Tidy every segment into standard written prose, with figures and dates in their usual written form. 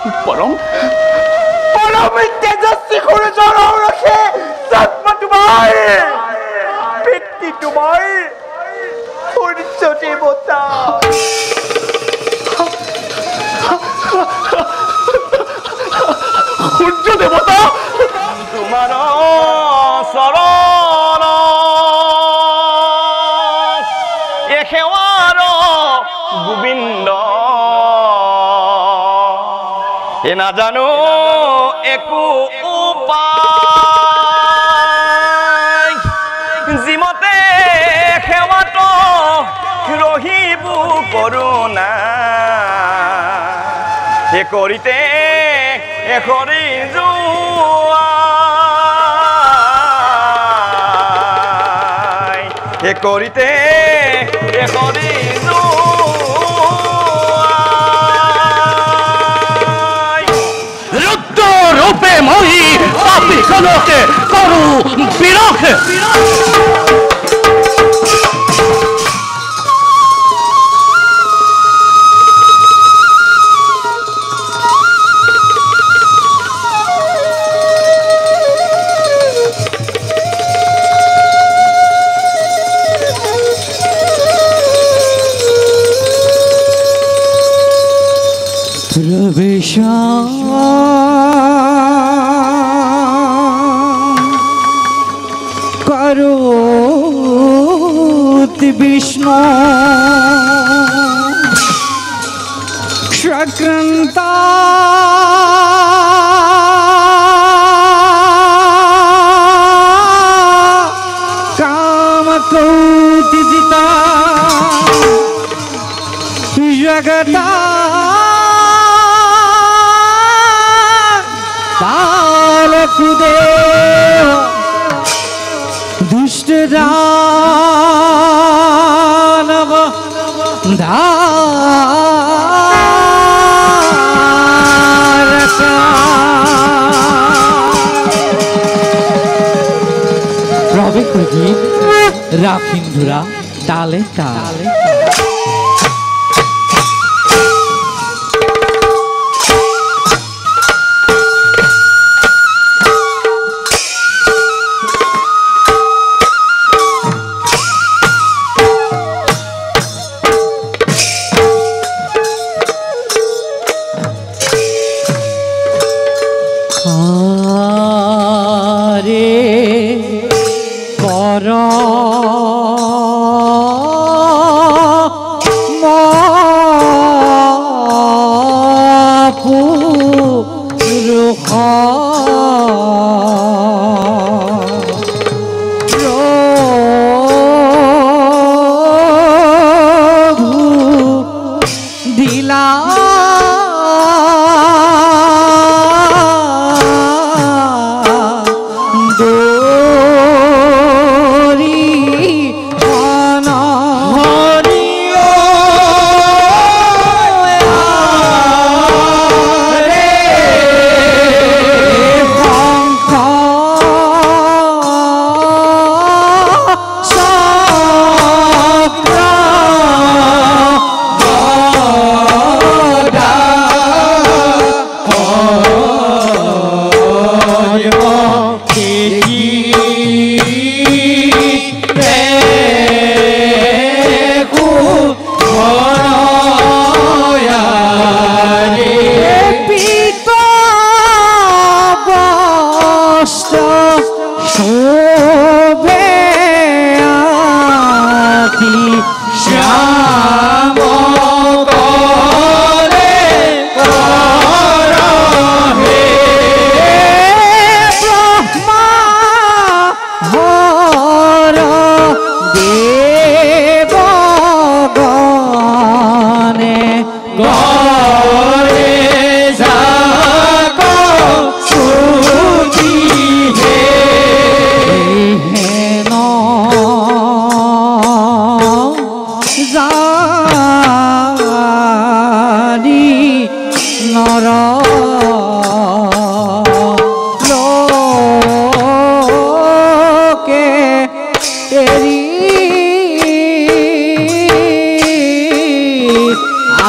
পৰম তেজস্বী সূৰ্যৰ ৰখে জন্ম তোমাৰ পিতৃ তোমাৰ সূৰ্য দেৱতা সূৰ্য দেৱতা তোমাৰ চৰণ এ সেৱাৰ গোবিন্দ এ নাজানো একো উপায় যিমতে সেৱাত ৰহিব কৰোণা হে কৰিতে এখৰি যোৱা হে কৰিতে এখৰি রূপে মই পাপি জনকে করু বিরখে প্রবেশা বিষ্ণু সক্রান্তা কামকৌতিজিতা জগতা কালকুদেব দুষ্টরা প্রবেশ করি রাখিন্দুরা তালে তালে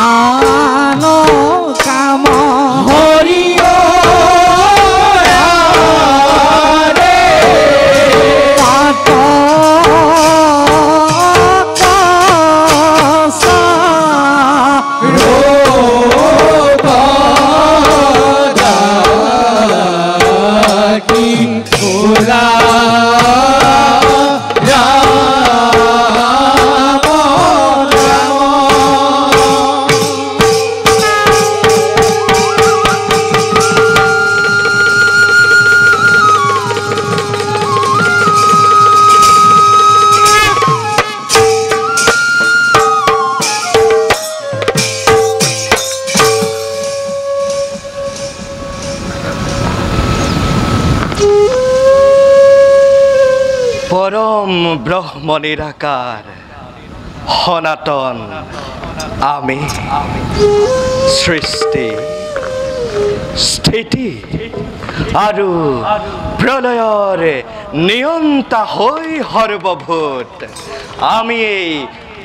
আনো কাম পরম ব্রহ্ম নিরাকার সনাতন আমি সৃষ্টি স্থিতি আৰু প্ৰলয়ৰ নিয়ন্তা হৈ সৰ্বভূত আমি এই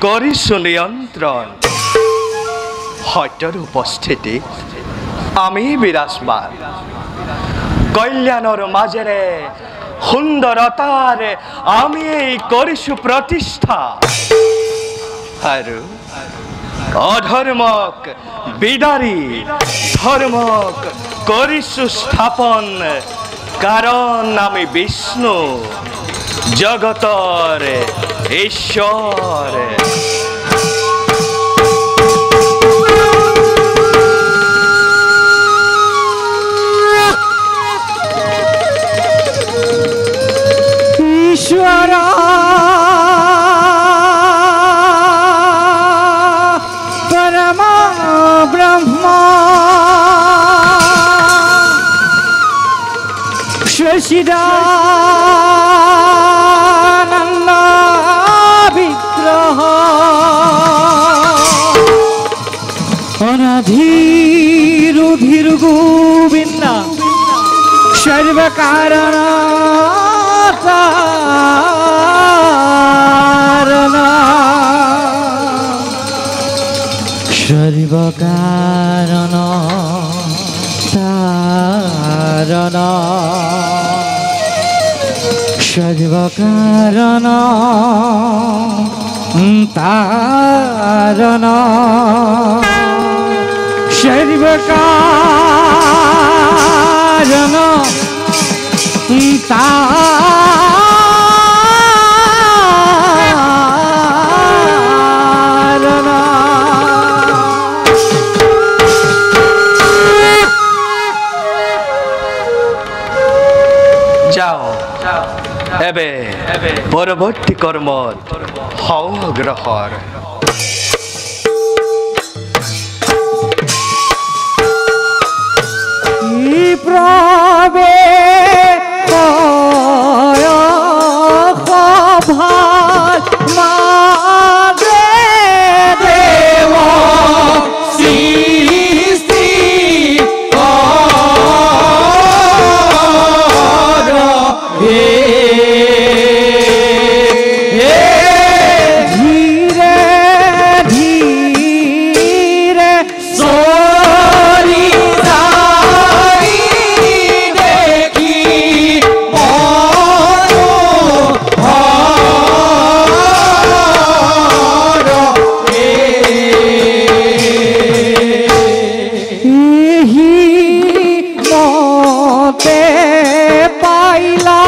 কৰিছো নিয়ন্ত্ৰণ সত্যৰ উপস্থিতি আমি বিৰাজমান কল্যাণৰ মাজেৰে সুন্দৰতাৰ আমি এই কৰিছো প্ৰতিষ্ঠা আৰু অধৰ্মক বিদাৰি ধৰ্মক কৰিছো স্থাপন কাৰণ আমি বিষ্ণু জগতৰ ঈশ্বৰ ঈশ্বৰ পৰম ব্ৰহ্ম সচিদানন্দ বিগ্রহ অনাধিরুধির গোবিন্দ সর্বকারণ সর্বকারণ তারণ সর্বকারণ তারণ সর্বকারণ তারণ যাও এবে পরবর্তী কর্মত অগ্রসর প্রবে ভাত মাদে দেব সৃষ্টি ধীরে ধীরে সরি যাই দেখি মতে পাইলা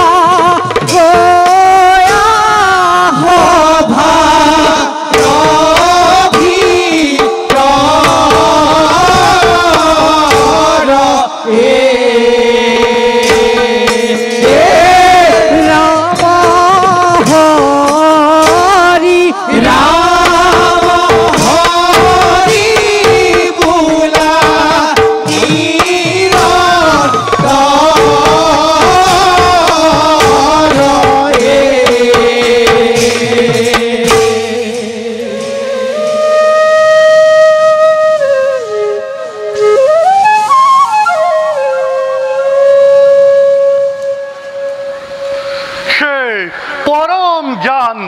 পরম জ্ঞান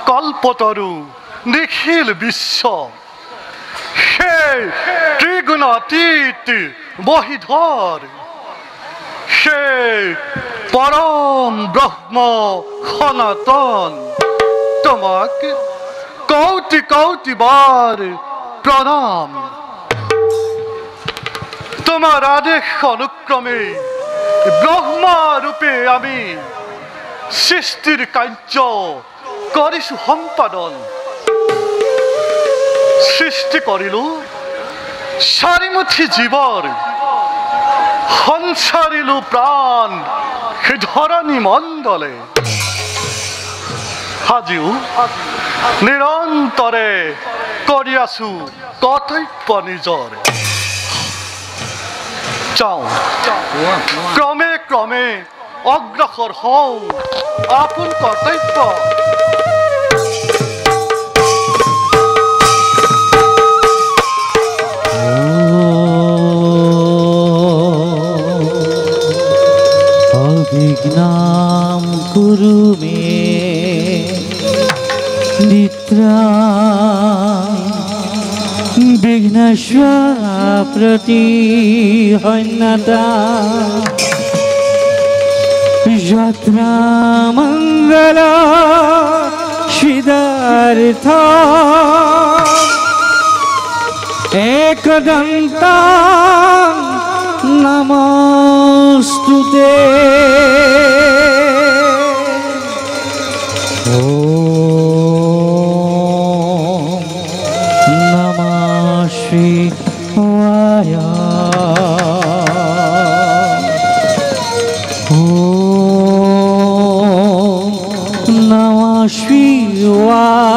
কল্পতরু নিখিল বিশ্ব সে ত্রিগুণাতীত মহিধর সে পরম ব্রহ্ম সনাতন তোমাক কৌটি কৌটি বার প্রণাম তোমার আদেশ অনুক্রমে ব্রহ্মা রূপে আমি সৃষ্টির কার্য কৰিছো সম্পাদন সৃষ্টি কৰিলো চাৰিমুঠি জীৱৰ সঞ্চাৰিলো প্ৰাণ ধৰণী মণ্ডলে আজিও নিৰন্তৰে কৰি আছো কৰ্তব্য নিজৰ যাওঁ ক্ৰমে ক্ৰমে অগ্ৰসৰ হওঁ আপোন কৰ্তব্য অভিঘ্নাম কুরু মে নিত্রা বিঘ্নেশ্বর প্রতি হন্যতা যাত্রা মঙ্গল সিদ্ধার্থ एकदंता नमस्तुते ओम नमः शिवाय ओम नमः शिवाय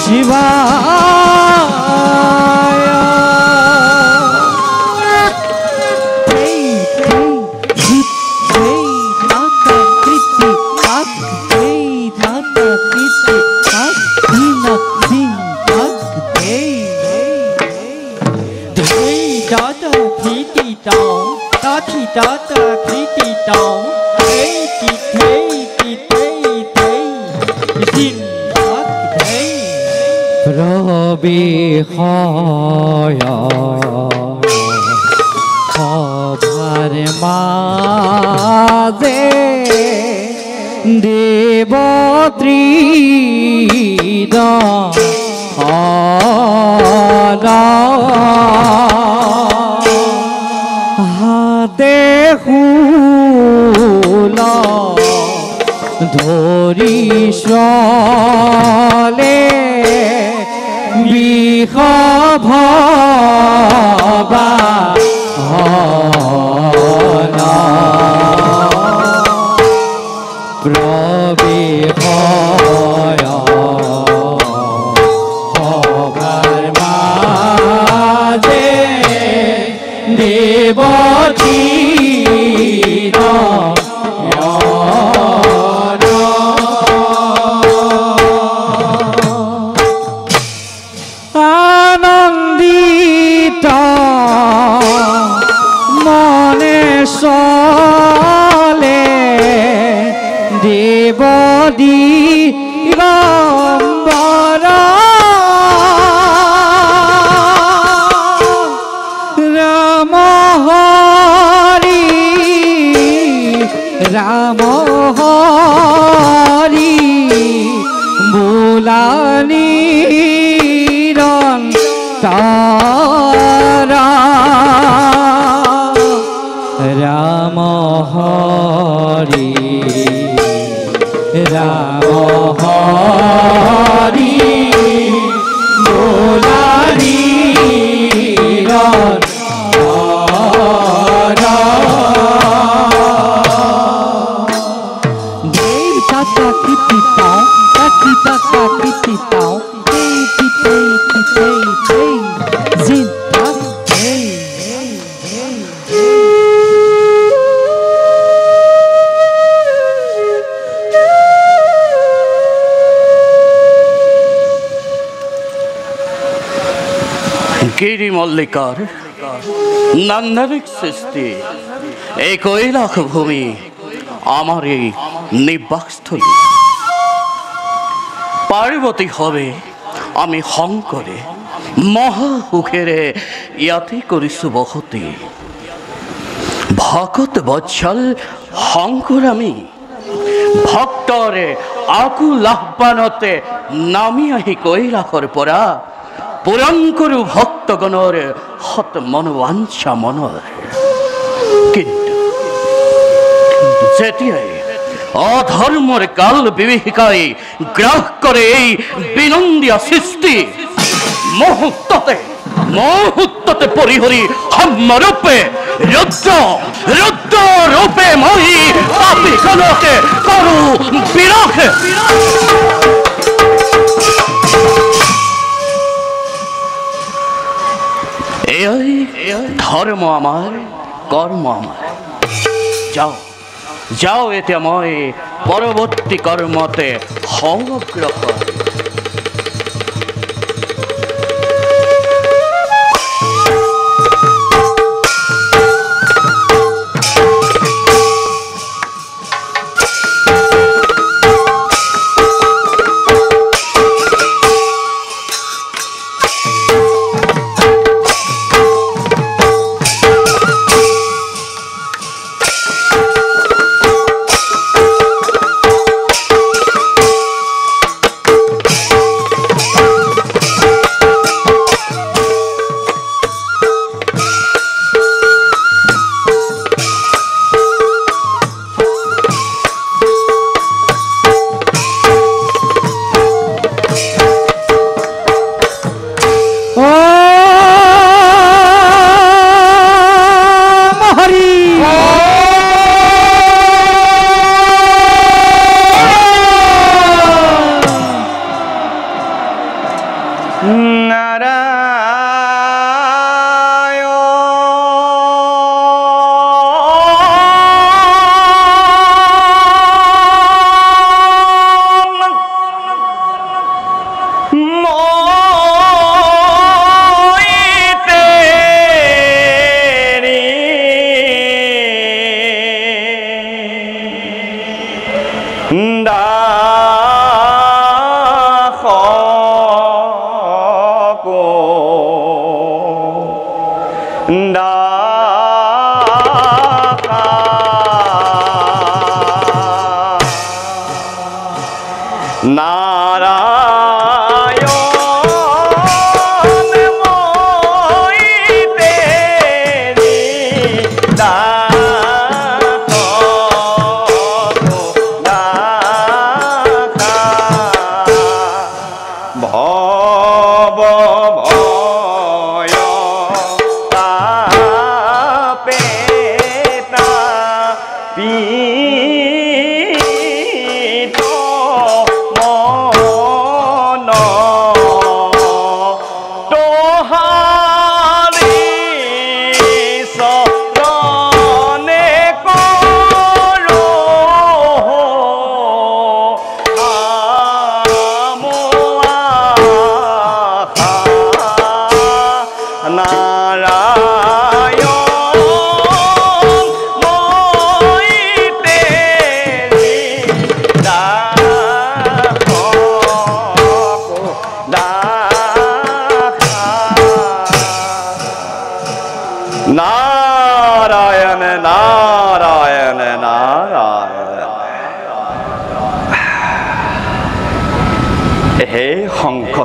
शिवाय প্রবিহয় সভার মাঝে দেবত্রীদ হাতে হুল ধরি চলে বিহভবা প্রবিহয় সভার মাঝে দেবতীর আনন্দিত মনে চলে দেবদী গম্বর রাম হরি রাম হরি বুলানি তারা রাম হরি রাম হরি বোলারি দেব চাচা কিপিতাও কাকিতা কাকিতাও গিরি মল্লিকার নান্দনিক সৃষ্টি এই কৈলাস ভূমি আমার এই নিবাসস্থলী পার্বতী হবে আমি শংকরে মহা সুখেৰে ইয়াতে কৰিছো বসতি ভকত বৎসল শংকৰ আমি ভক্তৰে আকুল আহ্বানতে নামি আহি কৈলাসৰ পৰা পূৰণ কৰো ভক্তগণৰ হত মনোবাঞ্ছা মনৰ কিন্তু যেতিয়াই অধর্মর কাল বিভীষিকায় গ্রাহ করে এই বিনন্দিয়া সৃষ্টি মুহূর্ততে পরিহরি হম্মরূপে রুদ্র রুদ্র রূপে মহি পাপি গণকে করু বিরাখে আমাৰ কৰ্ম আমাৰ যাওঁ যাওঁ এতিয়া মই পৰৱৰ্তী কৰ্মতে সংগ্ৰহ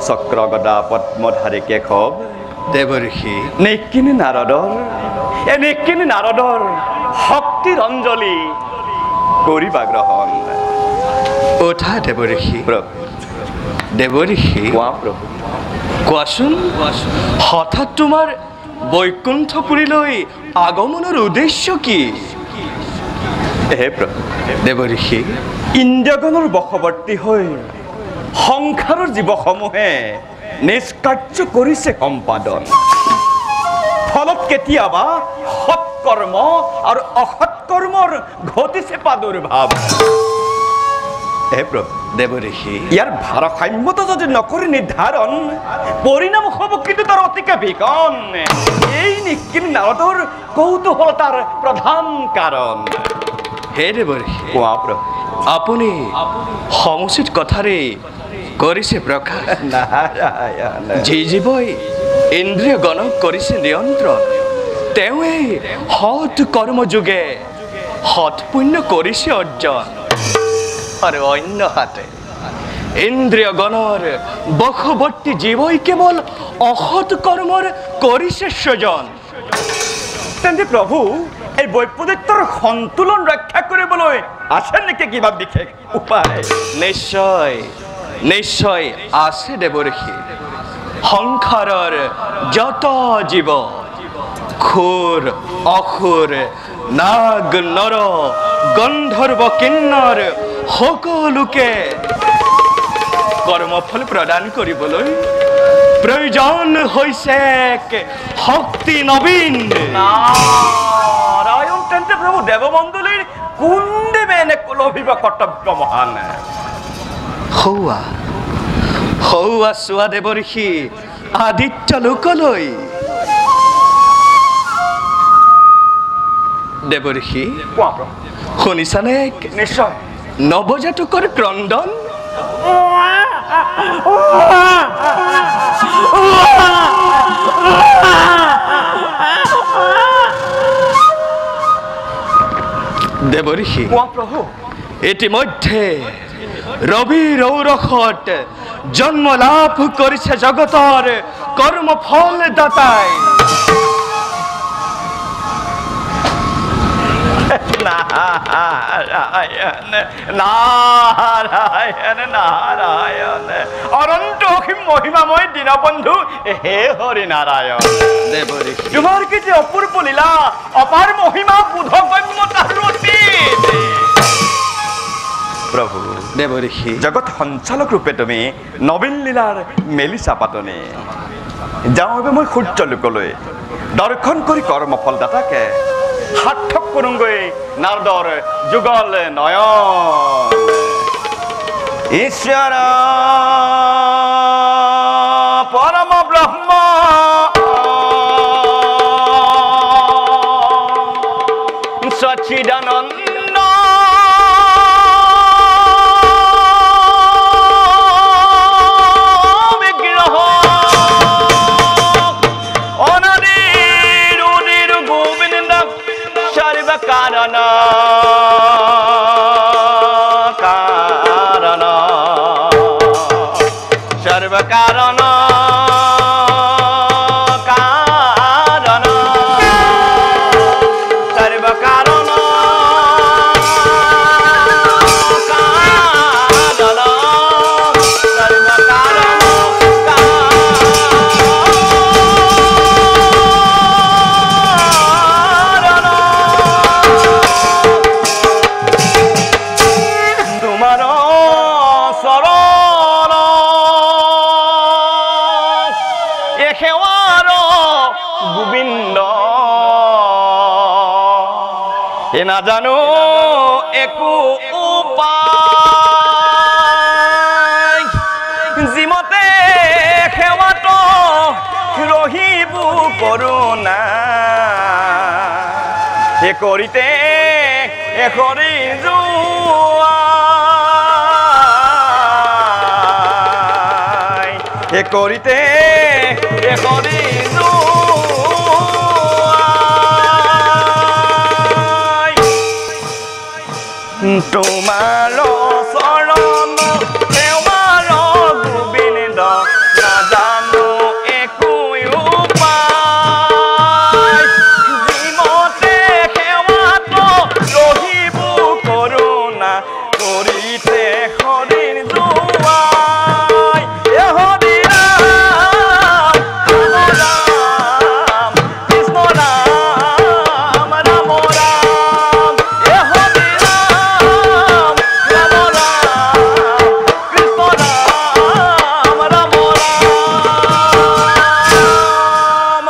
চক্ৰ গদা পদ্মধাৰী কেশৱ দেৱঋষি নেকিনি নাৰদৰ শক্তিৰ অঞ্জলি কৰিবা গ্ৰহণ উঠা দেৱঋষি প্ৰভু দেৱঋষি কোৱা প্ৰভু কোৱাচোন হঠাৎ তোমাৰ বৈকুণ্ঠপুৰীলৈ আগমনৰ উদ্দেশ্য কি হে প্ৰভু দেৱঋষি ইন্দ্ৰগণৰ বশৱৰ্তী হৈ সংসাৰৰ জীৱসমূহে নিষ্কাৰ্য কৰিছে সম্পাদন ফলত কেতিয়াবা সৎকৰ্ম আৰু অসৎকৰ্মৰ ঘটিছে প্ৰাদুৰ্ভাৱ হে প্ৰভু দেৱঋষি ইয়াৰ ভাৰসাম্যতা যদি নকৰি নিৰ্ধাৰণ পৰিণাম হ'ব কিন্তু তাৰ অতিকে বিকন এই নিকিন নাৰদৰ কৌতূহলতাৰ প্ৰধান কাৰণ হে দেৱঋষি কোৱা প্ৰভু আপুনি সমুচিত কথাৰে কৰিছে প্ৰকাশ নাৰায়ণ যি জীৱই ইন্দ্ৰিয় গণক কৰিছে নিয়ন্ত্ৰণ তেওঁৱে সৎ কৰ্মযোগে সৎ পুণ্য কৰিছে অৰ্জন আৰু অন্য হাতে ইন্দ্ৰিয় গণৰ বশৱৰ্তী জীৱই কেৱল অসৎ কৰ্মৰ কৰিছে সৃজন তেন্তে প্ৰভু এই বৈপৰীত্যৰ সন্তুলন ৰক্ষা কৰিবলৈ আছে নেকি কিবা বিশেষ উপায় নিশ্চয় নিশ্চয় আছে দেৱঋষি সংসাৰৰ যত জীৱ খুৰ অসুৰ নাগ নৰ গন্ধৰ্ব কিন্নৰ সকলোকে কৰ্মফল প্ৰদান কৰিবলৈ প্ৰয়োজন হৈছে শক্তি নবীন নাৰায়ণ তেন্তে প্ৰভু দেবমণ্ডলীৰ কোন দেবে এনে কলভিব কৰ্তব্য মহান হৌৱা হৌৱা চোৱা দেৱঋষি আদিত্য লোকলৈ দেৱঋষি কোৱা প্ৰভু শুনিছানে নিশ্চয় নৱজাতকৰ ক্ৰন্দন দেৱঋষি কোৱা প্ৰভু ইতিমধ্যে ৰবিৰ ঔৰসত জন্ম লাভ কৰিছে জগতৰ কৰ্মফল দাতাই নাৰায়ণ নাৰায়ণ নাৰায়ণ অনন্ত অসীম মহিমাময় দীনবন্ধু হে হৰি নাৰায়ণ দেৱঋষি তোমাৰ কি যে অপূৰ্ব লীলা অপাৰ মহিমা বুধগম্য তাৰ অতীত প্ৰভু দেৱঋষি জগত সঞ্চালক ৰূপে তুমি নবীন লীলাৰ মেলিছা পাতনি যাওঁ এবে মই সূৰ্য লোকলৈ দৰ্শন কৰি কৰ্মফল দাতাকে সাৰ্থক কৰোঁগৈ নাৰদৰ যুগল নয়ন ঈশ্বৰ পৰম ব্ৰহ্ম সচ্চিদানন্দ বিগ্ৰহ অনাদিৰ উদিৰ গোবিন্দ সৰ্বকাৰণ কাৰণ সৰ্বকাৰণ কাৰণ সৰ্বকাৰণ কাৰণ সৰ্বকাৰণ তোমাৰ শৰণ এ সেৱাৰ গোবিন্দ এ নাজানো একো উপায় যিমতে সেৱাত ৰহিব কৰোণা এ কৰিতে এখৰি যোৱা এ কৰিতে এখৰি তোমাৰ চৰণ সেৱাৰ গোবিন্দ নাজানো একো উপায় যিমতে সেৱাত ৰহিব কৰোণা কৰিতে হৰিৰ যোৱাই এ হৰি ৰাম ৰাম কৃষ্ণ ৰাম ৰাম ৰাম এ হৰি ৰাম ৰাম ৰাম কৃষ্ণ ৰাম ৰাম ৰাম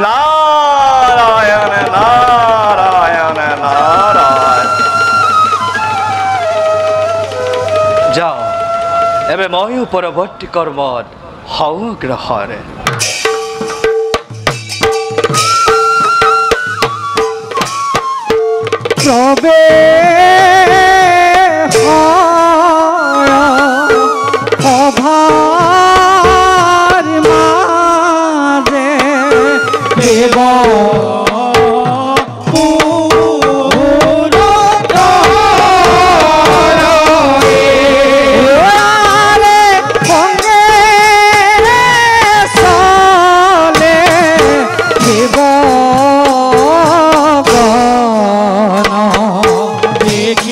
নাৰায়ণ নাৰায়ণ নাৰায়ণ যাওঁ এবে ময়ো পৰৱৰ্তী কৰ্মত সংগ্ৰহৰ সবে সভাৰ মাঝে দেব দেখি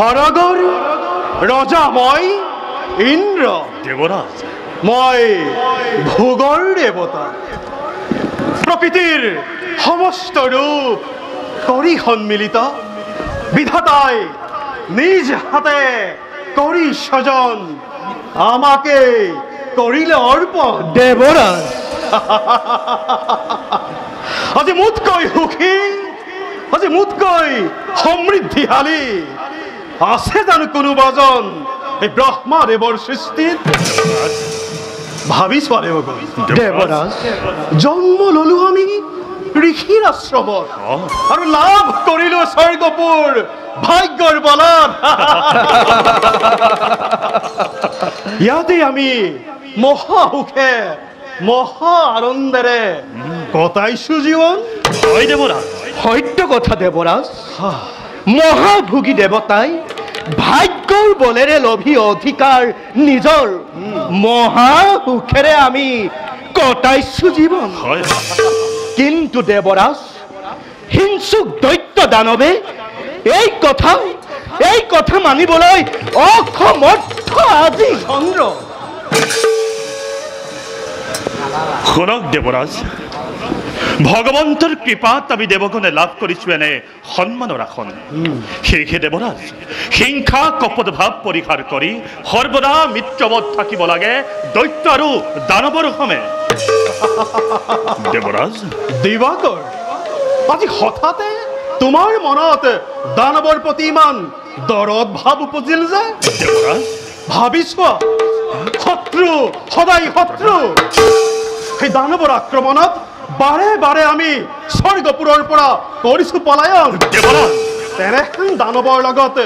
সৰগৰ ৰজা মই ইন্দ্ৰ দেৱৰাজ মই ভোগৰ দেৱতা প্ৰকৃতিৰ সমস্ত ৰূপ কৰি সন্মিলিত বিধাতাই নিজ হাতে কৰি সজন আমাকে কৰিলে অৰ্পণ দেৱৰাজ আজি মোতকৈ সুখী আজি মোতকৈ সমৃদ্ধিশালী আছে জানো কোনোবাজন এই ব্ৰহ্মদেৱৰ সৃষ্টিত ভাবি চোৱা দেৱৰাজ জন্ম ললো আমি ঋষিৰ আশ্ৰমত আৰু লাভ কৰিলো স্বৰ্গপুৰ ভাগ্যৰ বলত ইয়াতে আমি মহা সুখে মহা আনন্দেৰে কটাইছো জীৱন হয় দেৱৰাজ সত্য কথা দেৱৰাজ মহাভোগী দেৱতাই ভাগ্যৰ বলেৰে লভি অধিকাৰ নিজৰ মহা সুখেৰে আমি কটাইছো জীৱন হয় কিন্তু দেৱৰাজ হিংসুক দৈত্য দানৱে এই কথা মানিবলৈ অসমৰ্থ আজি চন্দ্ৰ শুনক দেৱৰাজ ভগৱন্তৰ কৃপাত আমি দেৱগণে লাভ কৰিছোঁ এনে সন্মানৰ আসন সেয়েহে দেৱৰাজ হিংসা কপট ভাৱ পৰিহাৰ কৰি সৰ্বদা মিত্ৰবধ থাকিব লাগে দৈত্য আৰু দানৱৰ সমেত দেৱৰাজ দিবাকৰ আজি হঠাতে তোমাৰ মনত দানৱৰ প্ৰতি ইমান দৰদ ভাৱ উপজিল যে দেৱৰাজ ভাবি চোৱা শত্ৰু সদায় শত্ৰু সেই দানৱৰ আক্ৰমণত বাৰে বাৰে আমি স্বৰ্গপুৰৰ পৰা কৰিছো পলায়ন দেৱৰাজ তেনেহেন দানৱৰ লগত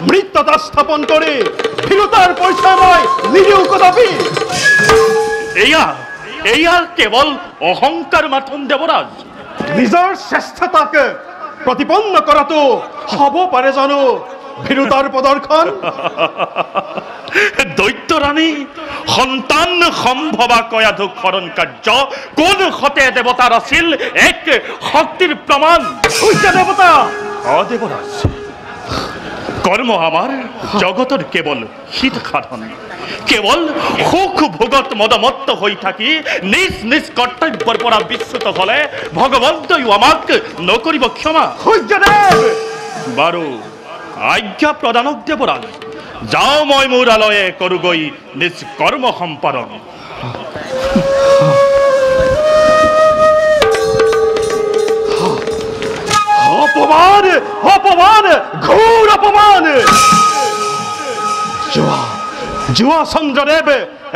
মৃত্যতা স্থাপন কৰি ফিৰতাৰ পইচা মই নিদিওঁ কদাপি এয়া কেৱল অহংকাৰ মাথোন দেৱৰাজ নিজৰ শ্ৰেষ্ঠতাক প্ৰতিপন্ন কৰাটো হ'ব পাৰে জানো ভীৰুতাৰ প্ৰদৰ্শন দৈত্য ৰাণী সন্তান সম্ভৱা কয়াধুক হৰণ কাৰ্য কোন হতে দেৱতাৰ আছিল এক শক্তিৰ প্ৰমাণ সূৰ্য দেৱতা দেৱৰাজ কৰ্ম আমাৰ জগতৰ কেৱল হিত সাধন কেৱল সুখ ভোগত মদমত্ত হৈ থাকি নিজ নিজ কৰ্তব্যৰ পৰা বিচ্যুত হলে ভগৱন্তয়ো আমাক নকৰিব ক্ষমা সূৰ্যদেৱ বাৰু আজ্ঞা প্ৰদানক দেৱৰাজ যাওঁ মই মোৰ আলয়ে কৰোগৈ নিজ কৰ্ম সম্পাদন অপমান অপমান ঘোৰ অপমান যোৱা চন্দ্ৰদেৱ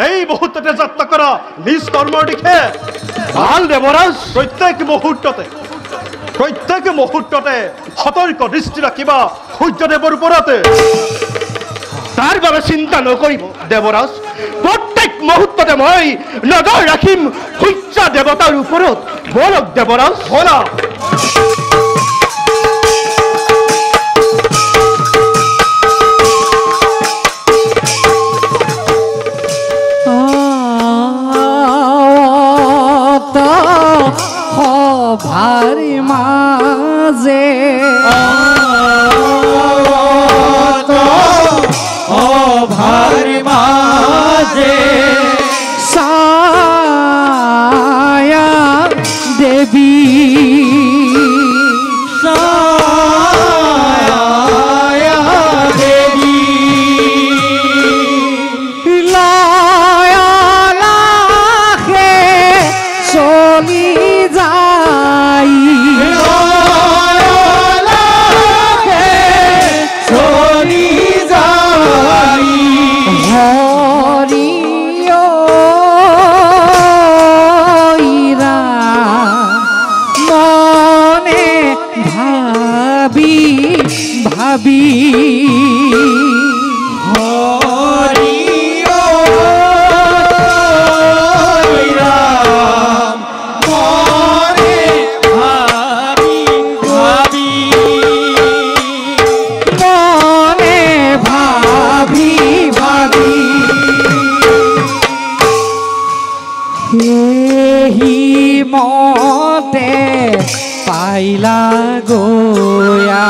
এই মুহূৰ্ততে যাত্ৰা কৰা নিজ কৰ্মৰ দিশে ভাল দেৱৰাজ প্ৰত্যেক মুহূৰ্ততে সতৰ্ক দৃষ্টি ৰাখিবা সূৰ্যদেৱৰ ওপৰতে তাৰ বাবে চিন্তা নকৰিব দেৱৰাজ প্ৰত্যেক মুহূৰ্ততে মই নজৰ ৰাখিম সূৰ্য দেৱতাৰ ওপৰত বলক দেৱৰাজ বলা ভারি মাঝে ভারি মাঝে ছায়া দেবী ছায়া দেবী লাখে চলি যাই চলি যাই হরিয়া মনে ভাবি ভাবি মতে পাইলা গোয়া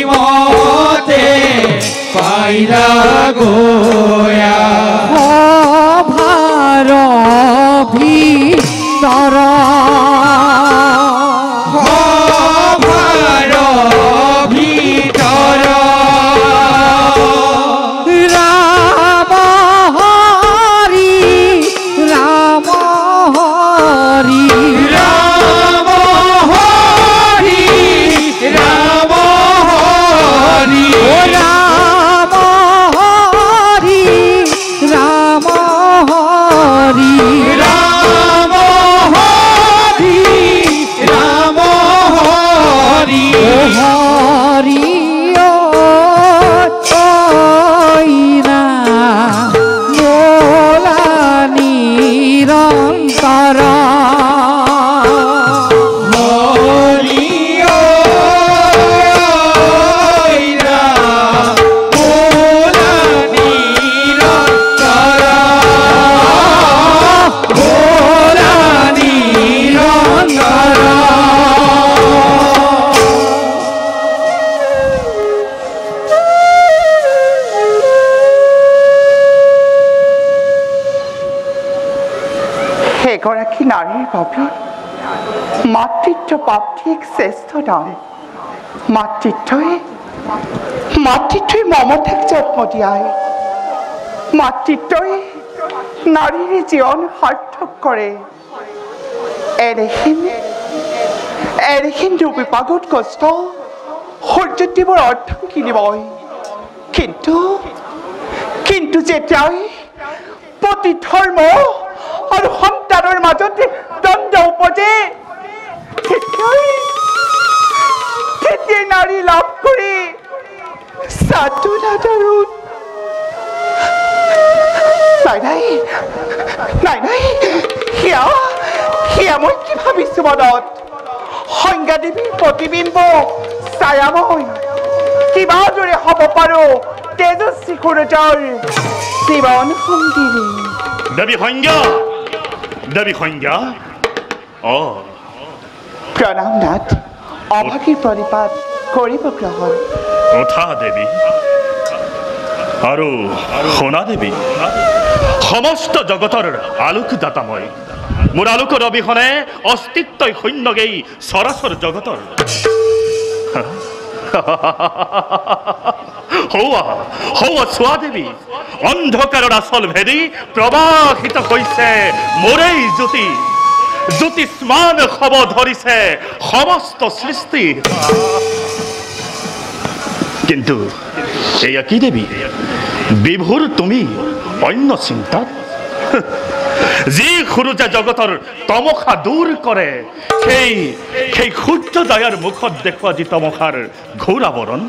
মতে গয়া ভাৰ ভিতৰ ভাৰ ভিতৰ ৰাম হৰি ৰাম হৰি ৰাম হৰি ৰাম হৰি ও ৰাম হৰি ৰাম হৰি ৰাম হৰি ৰাম হৰি হৰি ঐনা মোলা নিৰন্তৰ হৰি ঐৰা মোলা নিৰন্তৰ মোলা নিৰন্তৰ এগৰাকী নাৰীৰ বাবে মাতৃত্ব প্ৰাপ্তি এক শ্ৰেষ্ঠ দান মাতৃত্বই মমতাক জন্ম দিয়ায় মাতৃত্বই নাৰীৰ জীৱন সাৰ্থক কৰে এনেহেন দুৰ্বিপাকত কষ্ট সূৰ্যদেৱৰ অৰ্থংকিনী মই কিন্তু যেতিয়াই পতি ধৰ্ম আৰু সন্তানৰ মাজতে দ্বন্দ্ব উপজে তেতিয়াই নাৰী লাভ কৰি সাধুনাদাৰুণ নাই সেয়া মই কি ভাবিছো মনত সংজ্ঞা দেৱীৰ প্ৰতিবিম্ব ছায়াময় কিবা দৰে হ'ব পাৰো তেজস্বী সূৰ্যৰ জীৱন সংগিনী দেৱী সংজ্ঞা প্ৰণাম নাথ অভাগীৰ প্ৰণিপাত কৰিব গ্ৰহণ কথা দেৱী আৰু শুনা দেৱী সমস্ত জগতৰ আলোকদাতা মই মোৰ আলোকৰ অবিহনে অস্তিত্বই শূন্য গেই চৰাচৰ জগতৰ হৌৱা চোৱা দেৱী অন্ধকাৰৰ আচল ভেদি প্ৰবাহিত হৈছে মোৰেই জ্যোতিষ্মান হব ধৰিছে সমস্ত সৃষ্টি কিন্তু এয়া কি দেৱী বিভোৰ তুমি অন্য চিন্তাত যি সূৰ্যে জগতৰ তমসা দূৰ কৰে সেই সূৰ্যোদয়ৰ মুখত দেখুৱা যি তমসাৰ ঘোৰ আৱৰণ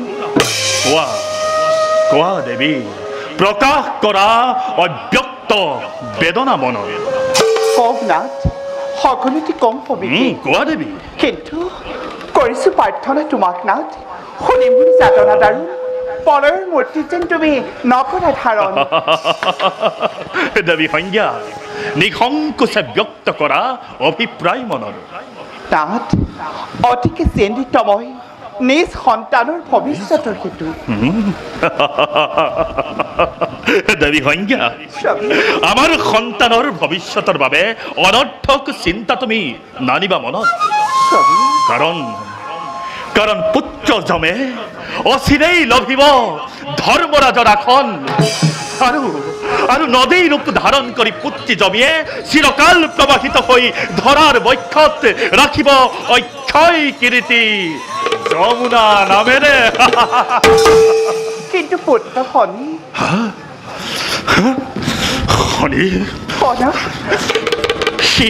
কোৱা দেৱী প্ৰকাশ কৰা অব্যক্ত বেদনা মনৰ কম নাথ সকলোতে কম হবি কোৱা দেৱী কিন্তু কৰিছো প্ৰাৰ্থনা তোমাক নাথ শুনিম বুলি যাতনা দাৰু পলয়ৰ মূৰ্তি যেন তুমি নকৰা ধাৰণ দেৱী সংজ্ঞা নিসংকোচে ব্যক্ত কৰা অভিপ্ৰায় মনৰ নাথ অতিকে চিন্তিত মই নিজ সন্তানৰ ভৱিষ্যতৰ হেতু দেৱী সংজ্ঞা আমাৰ সন্তানৰ ভৱিষ্যতৰ বাবে অনৰ্থক চিন্তা তুমি নানিবা মনত কাৰণ পুত্ৰ জমে অচিৰেই লভিব ধৰ্মৰাজৰ আসন আৰু নদীৰ ৰূপ ধাৰণ কৰি পুত্ৰী জমিয়ে চিৰকাল প্ৰবাহিত হৈ ধৰাৰ বক্ষত ৰাখিব অক্ষয় কীৰ্তি যমুনা নামেৰে কিন্তু পুত্ৰ শনি সি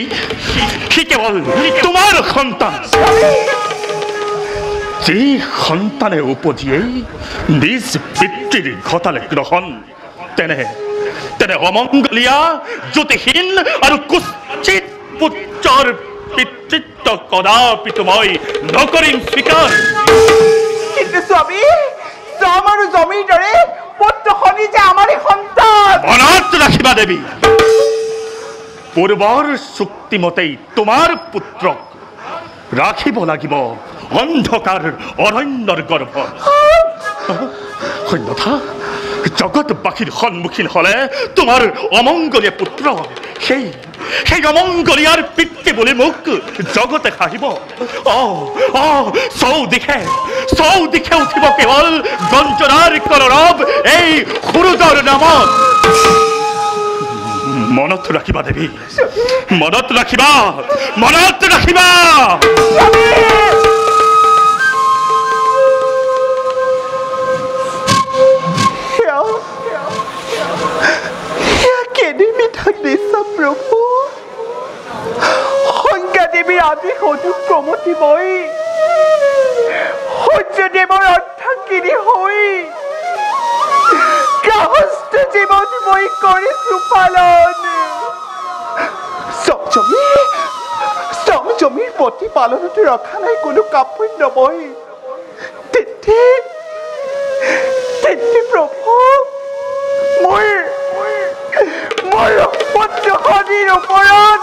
কেৱল তোমাৰ সন্তান যি সন্তানে উপজিয়েই নিজ পিতৃৰ ঘটালে গ্ৰহণ তেনে অমংগলীয়া জ্যোতিহীন আৰু কুৎসিত পুত্ৰৰ পিতৃত্ব কদাপি মই নকৰিম স্বীকাৰ কিন্তু স্বামী জম আৰু জমিৰ দৰে পুত্ৰ শনি যে আমাৰে সন্তান মনত ৰাখিবা দেৱী পূৰ্বৰ চুক্তিমতেই তোমাৰ পুত্ৰক ৰাখিব লাগিব অন্ধকাৰ অৰণ্যৰ গৰ্ভ জগতবাসীৰ সন্মুখীন হলে তোমাৰ অমংগলীয়া পুত্ৰ সেই অমংগলীয়াৰ পিতৃ বুলি মোক জগতে হাঁহিব চৌদিশে উঠিব কেৱল গঞ্জনাৰ কলৰৱ এই সুৰুজৰ নামত মনত ৰাখিবা দেৱী মনত ৰাখিবা প্ৰভু সংজ্ঞা দেৱীৰ আদেশ অনুক্ৰমতি মই সূৰ্যদেৱৰ অৰ্থকিনী হৈ গৃহস্থ জীৱন মই কৰিছো পালন জমিৰ প্ৰতিপালনতো ৰখা নাই কোনো কাপোৰ মই তেন্তে প্ৰভু মোৰ পত্ৰখনিৰ ওপৰত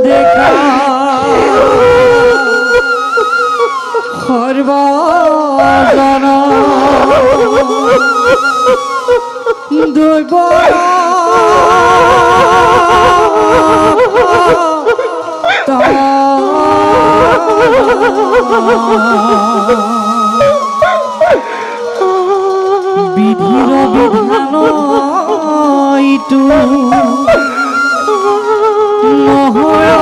দেখা সৰ্বজন দৈব বিধিৰ বিধান ইটো নহয়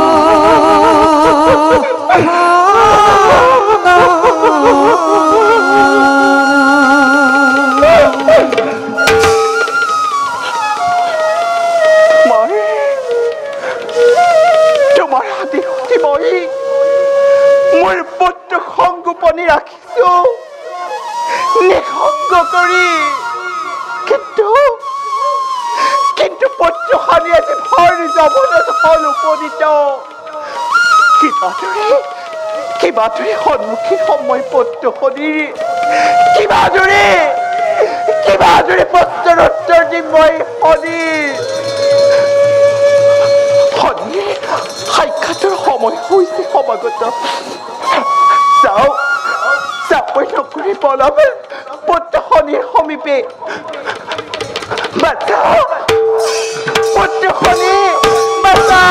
তোমাৰ আদেশতে মই মোৰ পুত্ৰ সংগোপনে ৰাখিছো নিসংগ কৰি কিন্তু পুত্ৰখনি আজি ভৰ যৱনত হল উপনীত কিবাদৰে সন্মুখীন সময় পুত্ৰখনিৰ কিবাদৰে প্ৰশ্নৰ উত্তৰ দিম মই শনিৰ সাক্ষাতৰ সময় হৈছে সমাগত চাপৈ নকৰি পলাব পুত্ৰখনিৰ সমীপে পুত্ৰখনি বাচা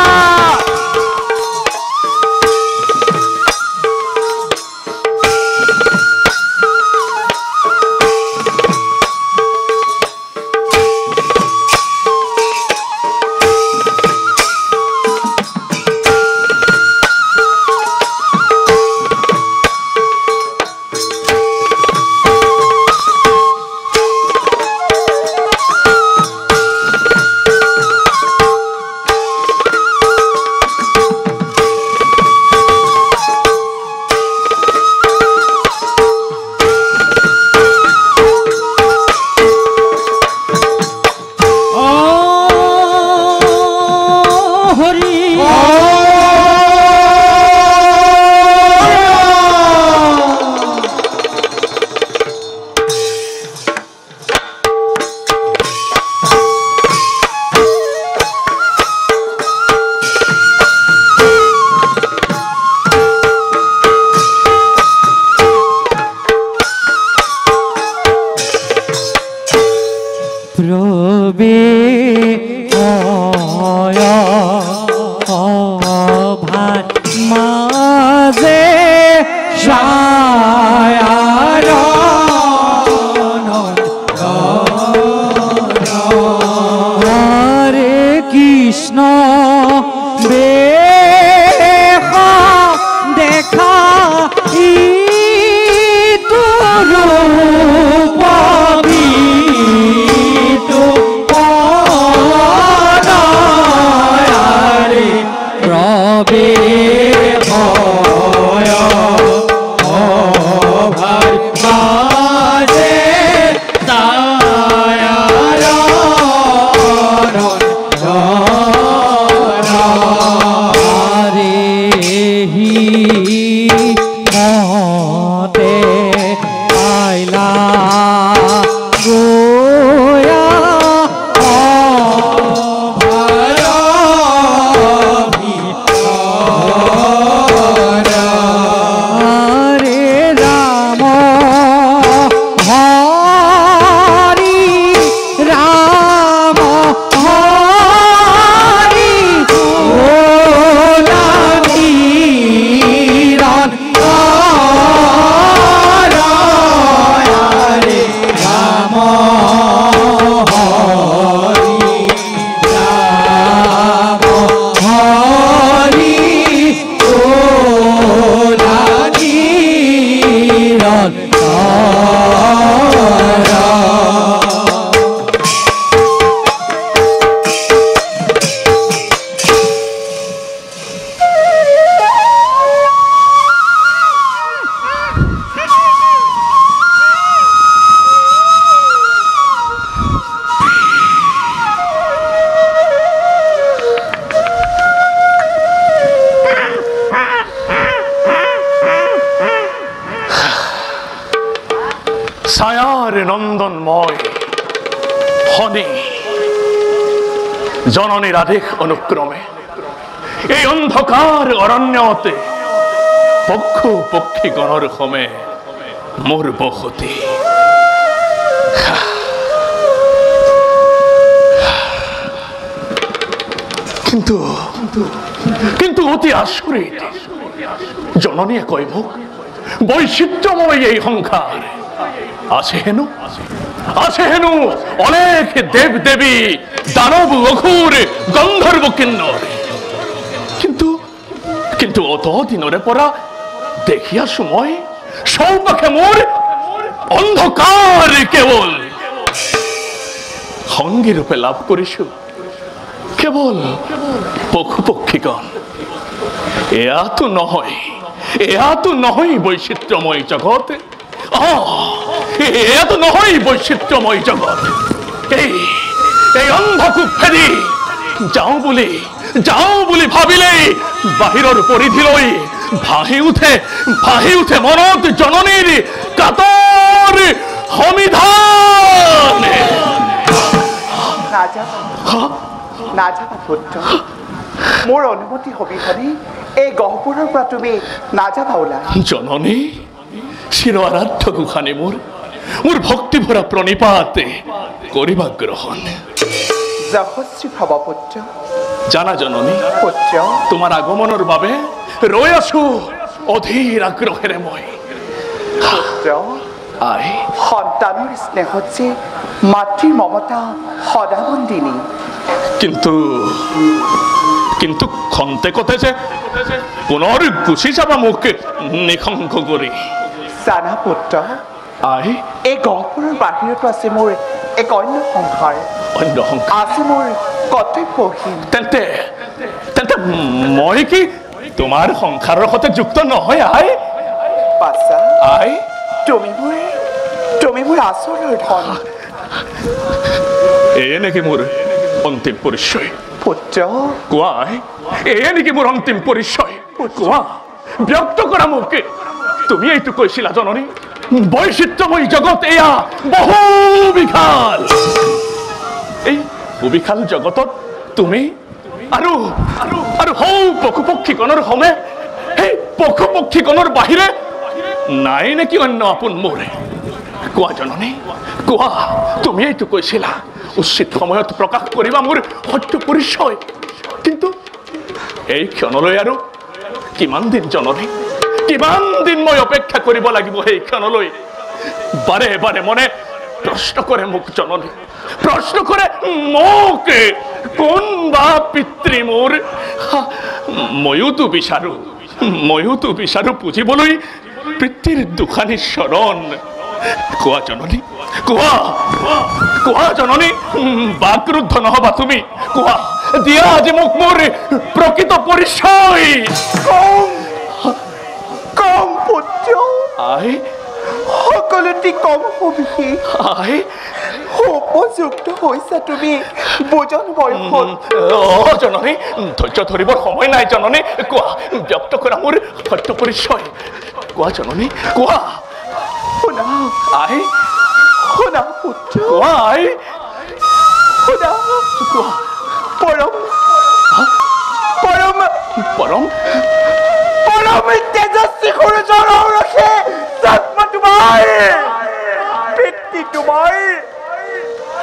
ছায়াৰ নন্দনময় ফণী জননীৰ আদেশ অনুক্ৰমে এই অন্ধকাৰ অৰণ্যতে পক্ষু পক্ষীগণৰ সমে মোৰ বসতি। কিন্তু অতি আচৰিত জননীয়ে কয় মোক বৈচিত্ৰ্যময় এই সংসাৰ আছে হেনো অনেক দেৱ দেৱী দানৱ অসুৰ গন্ধৰ্ব কিন্নৰ কিন্তু অত দিনৰে পৰা দেখি আছো মই চৌপাশে মোৰ অন্ধকাৰ কেৱল সংগী ৰূপে লাভ কৰিছো কেৱল পশু পক্ষীগণ। এয়াতো নহয় বৈচিত্ৰ্যময় জগত। এয়াতো নহয় বৈচিত্ৰ্যময় জগত। এই অন্ধকূপ ফেৰি যাওঁ বুলি ভাবিলেই বাহিৰৰ পৰিধিলৈ ভাহি উঠে মনত জননীৰ কাতৰ সমিধান। নাযাবা পুত্ৰ, মোৰ অনুমতি অবিহনে এই গহপুৰৰ পৰা তুমি নাযাবা ওলাই। জননী চিৰ আৰাধ্য গোসানী মোৰ ভক্তি ভৰা প্ৰণিপাত কৰিবা গ্ৰহণ। যশস্বী ভৱ পুত্ৰ। জানা জননী পুত্ৰ, তোমাৰ আগমনৰ বাবে ৰৈ আছো অধীৰ আগ্ৰহেৰে মই। পুত্ৰ, সন্তানৰ স্নেহত যে মাতৃৰ মমতা সদাবন্দিনী। কিন্তু খন্তেকতে যে পুনৰ গুচি যাবা মোক নিশংক কৰি। জানা পুত্ৰ, এই গহপুৰৰ বাহিৰতো আছে মোৰ এক অন্য সংসাৰ আছে মোৰ কৰ্তব্যহীন। তেন্তে মই কি তোমাৰ সংসাৰৰ সৈতে যুক্ত নহয়? পাছা তুমি মোৰ আচলৰ ধন। এয়ে নেকি মোৰ অন্তিম পৰিচয়? পুত্ৰ, কোৱা এয়ে নেকি মোৰ অন্তিম পৰিচয়? কোৱা, ব্যক্ত কৰা মোক। তুমি এইটো কৈছিলা জননী বৈচিত্ৰ্যময় জগত এয়া বহু বিশাল। এই সুবিশাল জগতত তুমি আৰু সৌ পশু পক্ষীগণৰ সমে সেই পশু পক্ষীগণৰ বাহিৰে নাই নেকি অন্য আপোন মোৰ? কোৱা জননী, কোৱা। তুমি এইটো কৈছিলা উচিত সময়ত প্ৰকাশ কৰিবা মোৰ সত্য পৰিচয়। কিন্তু এই ক্ষণলৈ আৰু কিমান দিন জননী, কিমান দিন মই অপেক্ষা কৰিব লাগিব সেই ক্ষণলৈ? বাৰে বাৰে মনে প্ৰশ্ন কৰে মোক জননী, প্ৰশ্ন কৰে মোক কোন বা পিতৃ মোৰ। ময়োতো বিচাৰো পুজিবলৈ পিতৃৰ দুখানি চৰণ। কোৱা জননী, কোৱা জননী, বাকৰুদ্ধ নহবা তুমি। কোৱা, দিয়া আজি মোক মোৰ প্ৰকৃত পৰিচয়। কম পুত্ৰ, সকলোতে কম সবিশেষ উপযুক্ত হৈছা তুমি বুজন বয়সত। জননী, ধৈৰ্য ধৰিবৰ সময় নাই জননী। কোৱা, ব্যক্ত কৰা মোৰ সত্য পৰিচয়। কোৱা জননী, কোৱা। শুনা পুত্ৰ, কোৱা। পৰম তেজস্বী সূৰ্যৰ ৰখে জন্ম তোমাৰ, পিতৃ তোমাৰ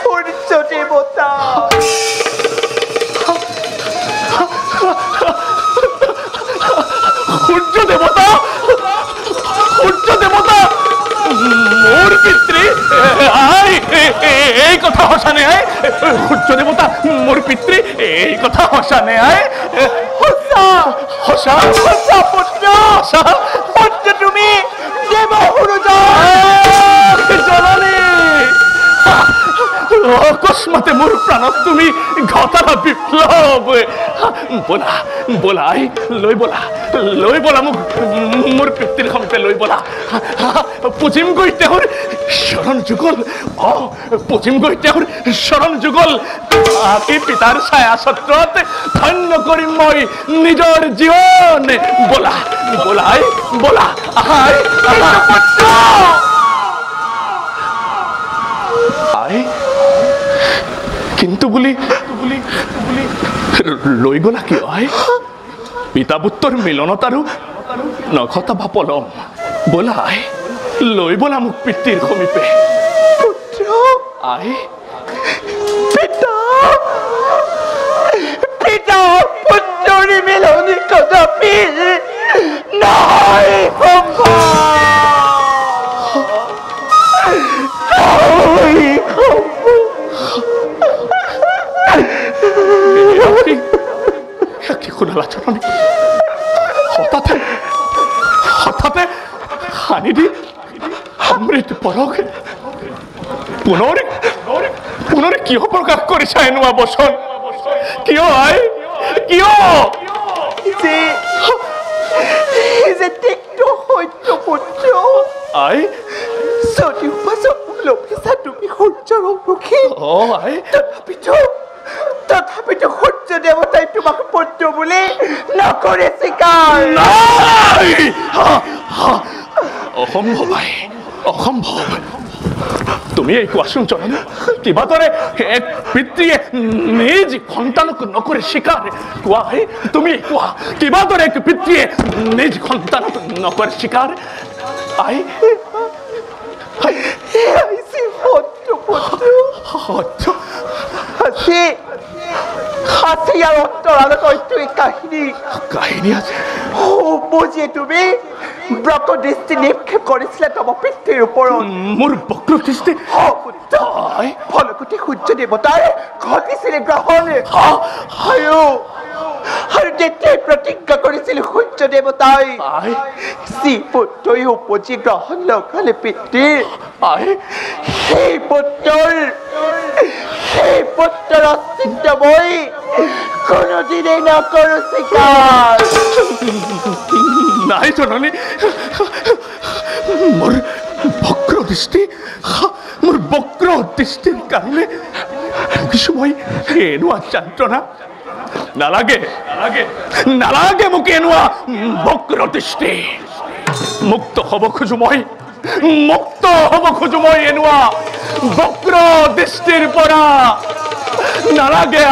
সূৰ্য দেৱতা। সূৰ্য দেৱতা মোৰ পিতৃ? এই কথা সঁচানে? সূৰ্য দেৱতা মোৰ পিতৃ? এই কথা সঁচানে? সঁচা পুত্ৰ, তুমি দেৱ সূৰ্য জননী। অকস্মাতে মোৰ প্ৰাণত তুমি ঘটালা বিপ্লৱ। বোলা লৈ বলা মোক মোৰ পিতৃৰ সমীপে লৈ বলা। পুজিমগৈ তেওঁৰ চৰণ যুগল। পুজিমগৈ তেওঁৰ চৰণ যুগল। পিতাৰ ছায়া ছত্ৰত ধন্য কৰিম মই নিজৰ জীৱন। বলা। কিন্তু বুলি লৈ গলা কিয় আই পিতা পুত্ৰৰ মিলনত আৰু নঘটাবা পলম ব'লা আই লৈ ব'লা মোক পিতৃৰ সমীপে আই পিতা পিতা পুত্ৰৰে মিলনি কদাপি নাই কি শুনালা চৰণী হঠাতে সানি দি অমৃত পৰক পুনৰে কিয় প্ৰকাশ কৰিছা এনেকুৱা বচন কিয় আই কিয় যে তিক্ত সত্য পুত্ৰ আই যদিও পাছত লভিছা তুমি সূৰ্যৰ অমুখী আই তথাপিতো সূৰ্য দেৱতাই তোমাক পুত্ৰ বুলি নকৰে স্বীকাৰ অসম্ভৱ আই অসম্ভৱ তুমি এই কোৱাচোন চৰণী কিবা দৰে এক পিতৃয়ে নিজ সন্তানক নকৰে স্বীকাৰ কোৱা তুমি কোৱা কিবা দৰে এক পিতৃয়ে নিজ সন্তানক নকৰে স্বীকাৰ আই হাতী আৰু অন্তৰালত ঐতিহাসিক কাহিনী আছে বুজিয়ে তুমি ব্ৰক দৃষ্টি নিক্ষেপ কৰিছিলে তম পিতৃৰ ওপৰত মোৰ বক্ৰ দৃষ্টি ফলকতে সূৰ্য দেৱতাই ঘটিছিলে গ্ৰহণ আৰু তেতিয়াই প্ৰতিজ্ঞা কৰিছিল সূৰ্য দেৱতাই যি পুত্ৰই উপজি গ্ৰহণ লগালে পিতৃৰ সেই পুত্ৰৰ অস্তিত্ব মই কোনোদিনেই নকৰো স্বীকাৰ নাই জননী মোৰ বক্ৰ দৃষ্টিৰ কাৰণে ভুগিছো মই এনেকুৱা যন্ত্ৰণা নালাগে মোক এনেকুৱা বক্ৰ দৃষ্টি মুক্ত হ'ব খোজো মই এনেকুৱা বক্ৰ দৃষ্টিৰ পৰা নালাগে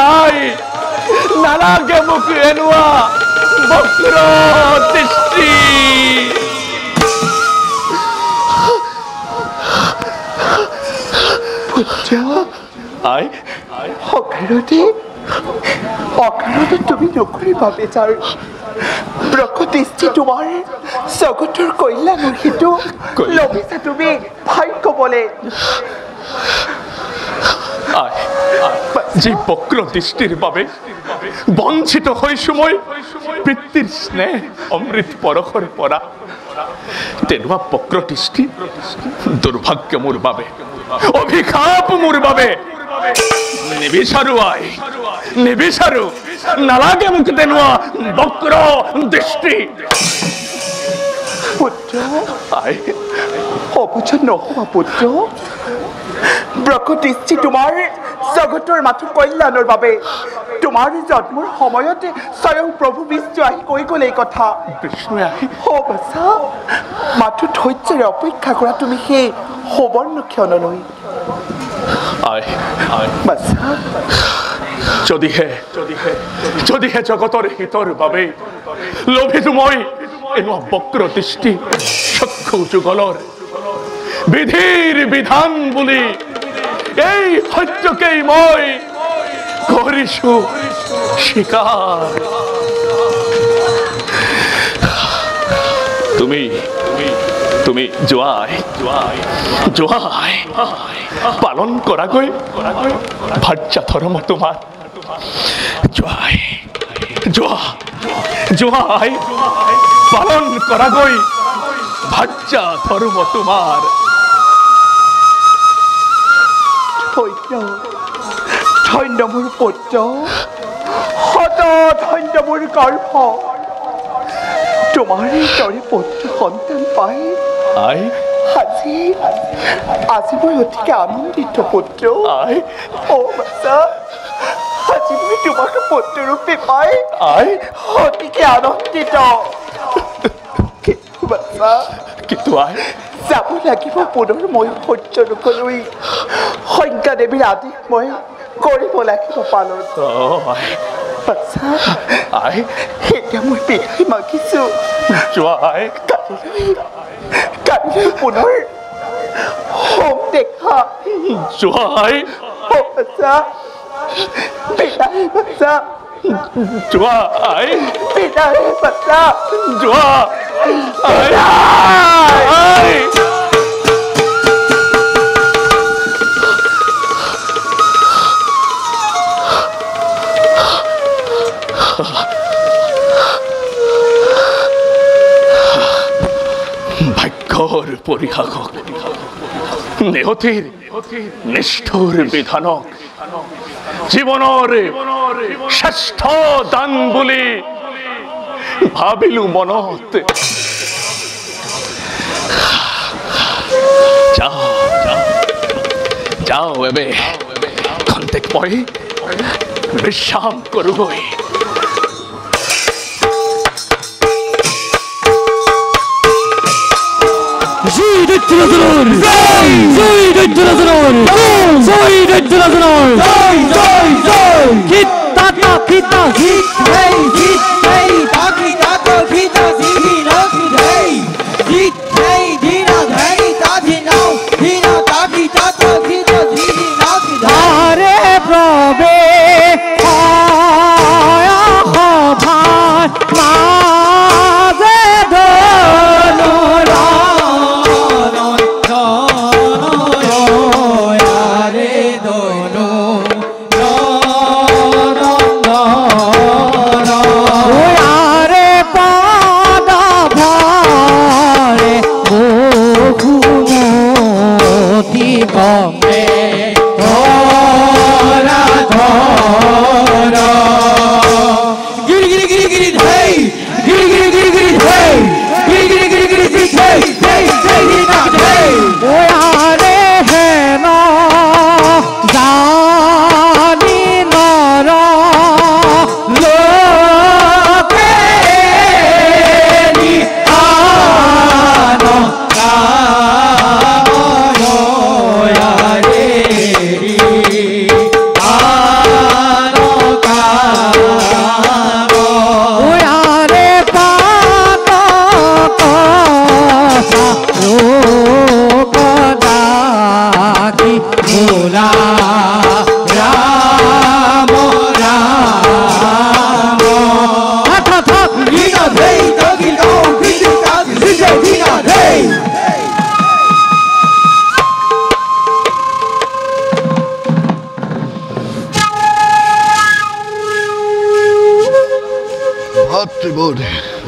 মোক এনেকুৱা বক্ৰ দৃষ্টি অকাৰণতে তুমি নকৰিবা বেজাৰ ব্ৰক দৃষ্টি তোমাৰ জগতৰ কল্যাণৰ হেতু লভিছা তুমি ভাগ্য বলে যি বক্ৰ দৃষ্টিৰ বাবে বঞ্চিত হৈছো মই পিতৃৰ স্নেহ অমৃত পৰশৰ পৰা তেনেকুৱা বক্ৰ দৃষ্টি দুৰ্ভাগ্য মোৰ বাবে অভিশাপ মোৰ বাবে নিবিচাৰো নালাগে মোক তেনেকুৱা বক্ৰ দৃষ্টি পুত্ৰ অবুঝ নহোৱা পুত্ৰ ব্ৰক দৃষ্টি তোমাৰ জগতৰ মাথো কল্যাণৰ বাবে তোমাৰ জন্মৰ সময়তে স্বয়ং প্ৰভু বিষ্ণু আহি কৈ গ'ল এই কথা বিষ্ণুৱে আহি বাছা মাথো ধৈৰ্যৰে অপেক্ষা কৰা তুমি সেই সুবৰ্ণ ক্ষণলৈ বাছা যদিহে জগতৰ হিতৰ বাবে লোভিছো মই এনেকুৱা বক্ৰ দৃষ্টি চক্ষু যুগলৰ বিধিৰ বিধান বুলি এই সত্যকেই মই কৰিছো স্বীকাৰ তুমি যোৱাই পালন কৰাগৈ ভাৰ্যা ধৰ্ম তোমাৰ যোৱাই পালন কৰাগৈ ভাৰ্যা ধৰ্ম তোমাৰ ধন্য মোৰ পুত্ৰ শত ধন্য মোৰ গৰ্ভ তোমাৰ দৰে পুত্ৰ সন্তান পাই আজি মই অতিকে আনন্দিত পুত্ৰ বাছা আজি মই তোমাক পুত্ৰ ৰূপে পাই অতিকে আনন্দিত বাছা কিন্তু যাব লাগিব পুনৰ মই সূৰ্য লোকলৈ সংজ্ঞা দেৱীৰ আদেশ মই কৰিব লাগিব পালন আই এতিয়া মই বিদায় মাগিছো যোৱা আই কাইলৈ পুনৰ হোম দেখা যোৱা আই বাচ্চা বিদায় বাচ্চা যোৱা আই বিদায় বাচ্চা যোৱা আই আই ভাগ্যৰ পৰিহাসক নেহতিৰ নিষ্ঠুৰ বিধানক জীৱনৰ শ্ৰেষ্ঠ দান বুলি ভাবিলো মনত যাওঁ এবে খন্তেক মই বিশ্ৰাম কৰোগৈ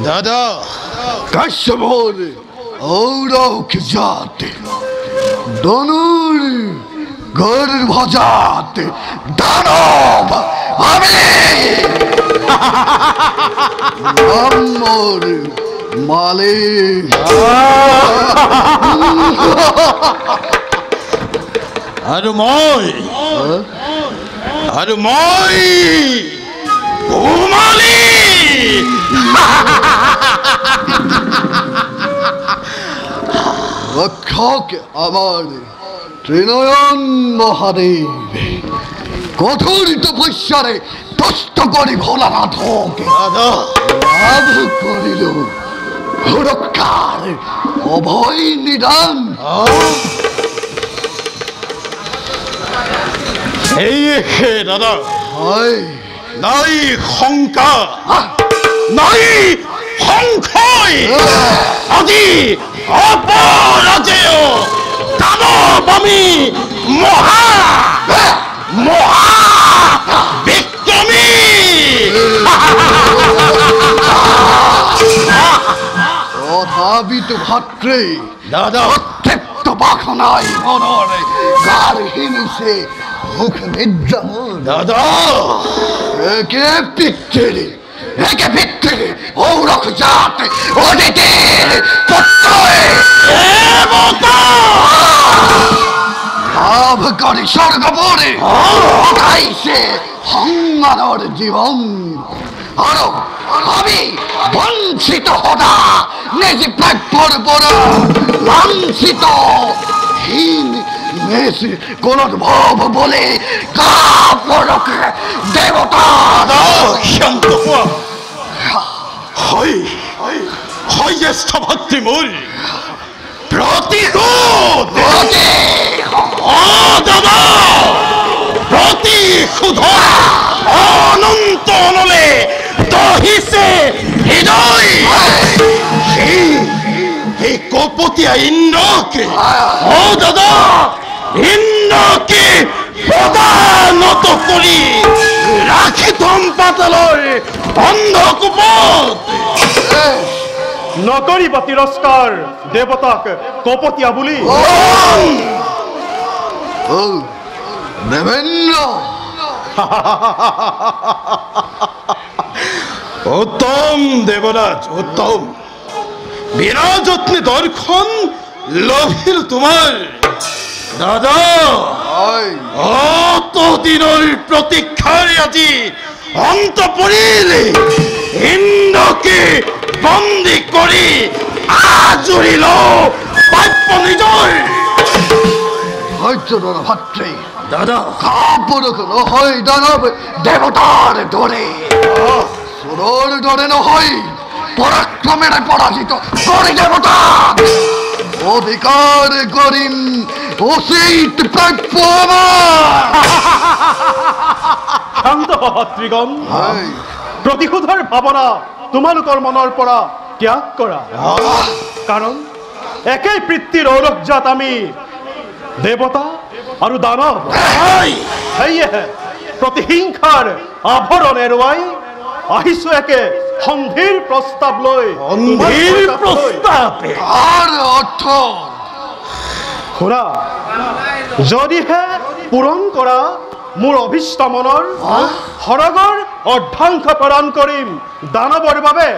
দাদা কাশ্যপৰ ঔৰক জাতে দনুৰ গৰ ভজাতে দানব আমি আমাৰ মালিক আৰু মই ঘুমালি রক্ষক আমার ত্রিনয়ন মহাদেব কঠোর তপস্যারে তুষ্ট করি ভোলানাথকে লাভ করিল সুরক্ষার অভয় নিদান সেয়েহে দাদা হয় নাই শংকা নাই সংশয় আজি অপৰাজেয় দানৱ আমি মহা বিক্ৰমী তথাপিতো ভাতৃ দাদা প্রত্যেক বাসনাই মনরে গার হিনিছে মুখ নিদ্রা দাদা একে পিতৃ ঔরক জাত অদিতির পুত্র লাভ করে স্বর্গপুরে উঠাইছে সংগ্রামের জীবন আর আমি বঞ্চিত হদা নিজ প্রাপ্যর পর লাঞ্ছিত হীন কোলত ভাব বলে কাপড়কে দেবতা শান্ত হোৱা হয় হয় জ্যেষ্ঠ ভাতৃ মোৰ প্ৰতিশোধ দাদা প্ৰতিশোধ অনন্ত অনলে দহিছে হৃদয় এই কপটীয়া ইন্দ্ৰকে দাদা ইন্দ্ৰকে প্ৰদানত কৰি ৰাখি থম পাতালৰ অন্ধকূপত নকৰিবা তিৰস্কাৰ দেৱতাক কপটীয়া বুলি দেবেন্দ্ৰ উত্তম দেৱৰাজ উত্তম বিৰাজত্নী দৰ্শন লভিল তোমাৰ দাদা অতদিনৰ প্ৰতীক্ষাৰ আজি অন্ত পৰিল ইন্দ্ৰকে বন্দী কৰি আজুৰিল প্ৰাপ্য নিজৰ ভাতৃ দাদা কাপুৰুষ নহয় দানৱ দেৱতাৰ দৰে সুৰৰ দৰে নহয় পৰাক্ৰমেৰে পৰাজিত কৰি দেৱতা অধিকাৰ কৰিম উচিত প্ৰাপ্য শান্ত ভাতৃগণ প্ৰতিশোধৰ ভাৱনা তোমালোকৰ মনৰ পৰা ত্যাগ কৰা কাৰণ একেই পিতৃৰ ঔৰজাত আমি দেৱতা আৰু দানৱ সেয়েহে প্ৰতিহিংসাৰ আভৰণ এৰুৱাই আহিছো একে সন্ধিৰ প্ৰস্তাৱ লৈ শুনা যদিহে পূৰণ কৰা মোৰ অভিষ্ট মনৰ সৰগৰ অৰ্ধাংশ প্ৰদান কৰিম দানৱৰ বাবে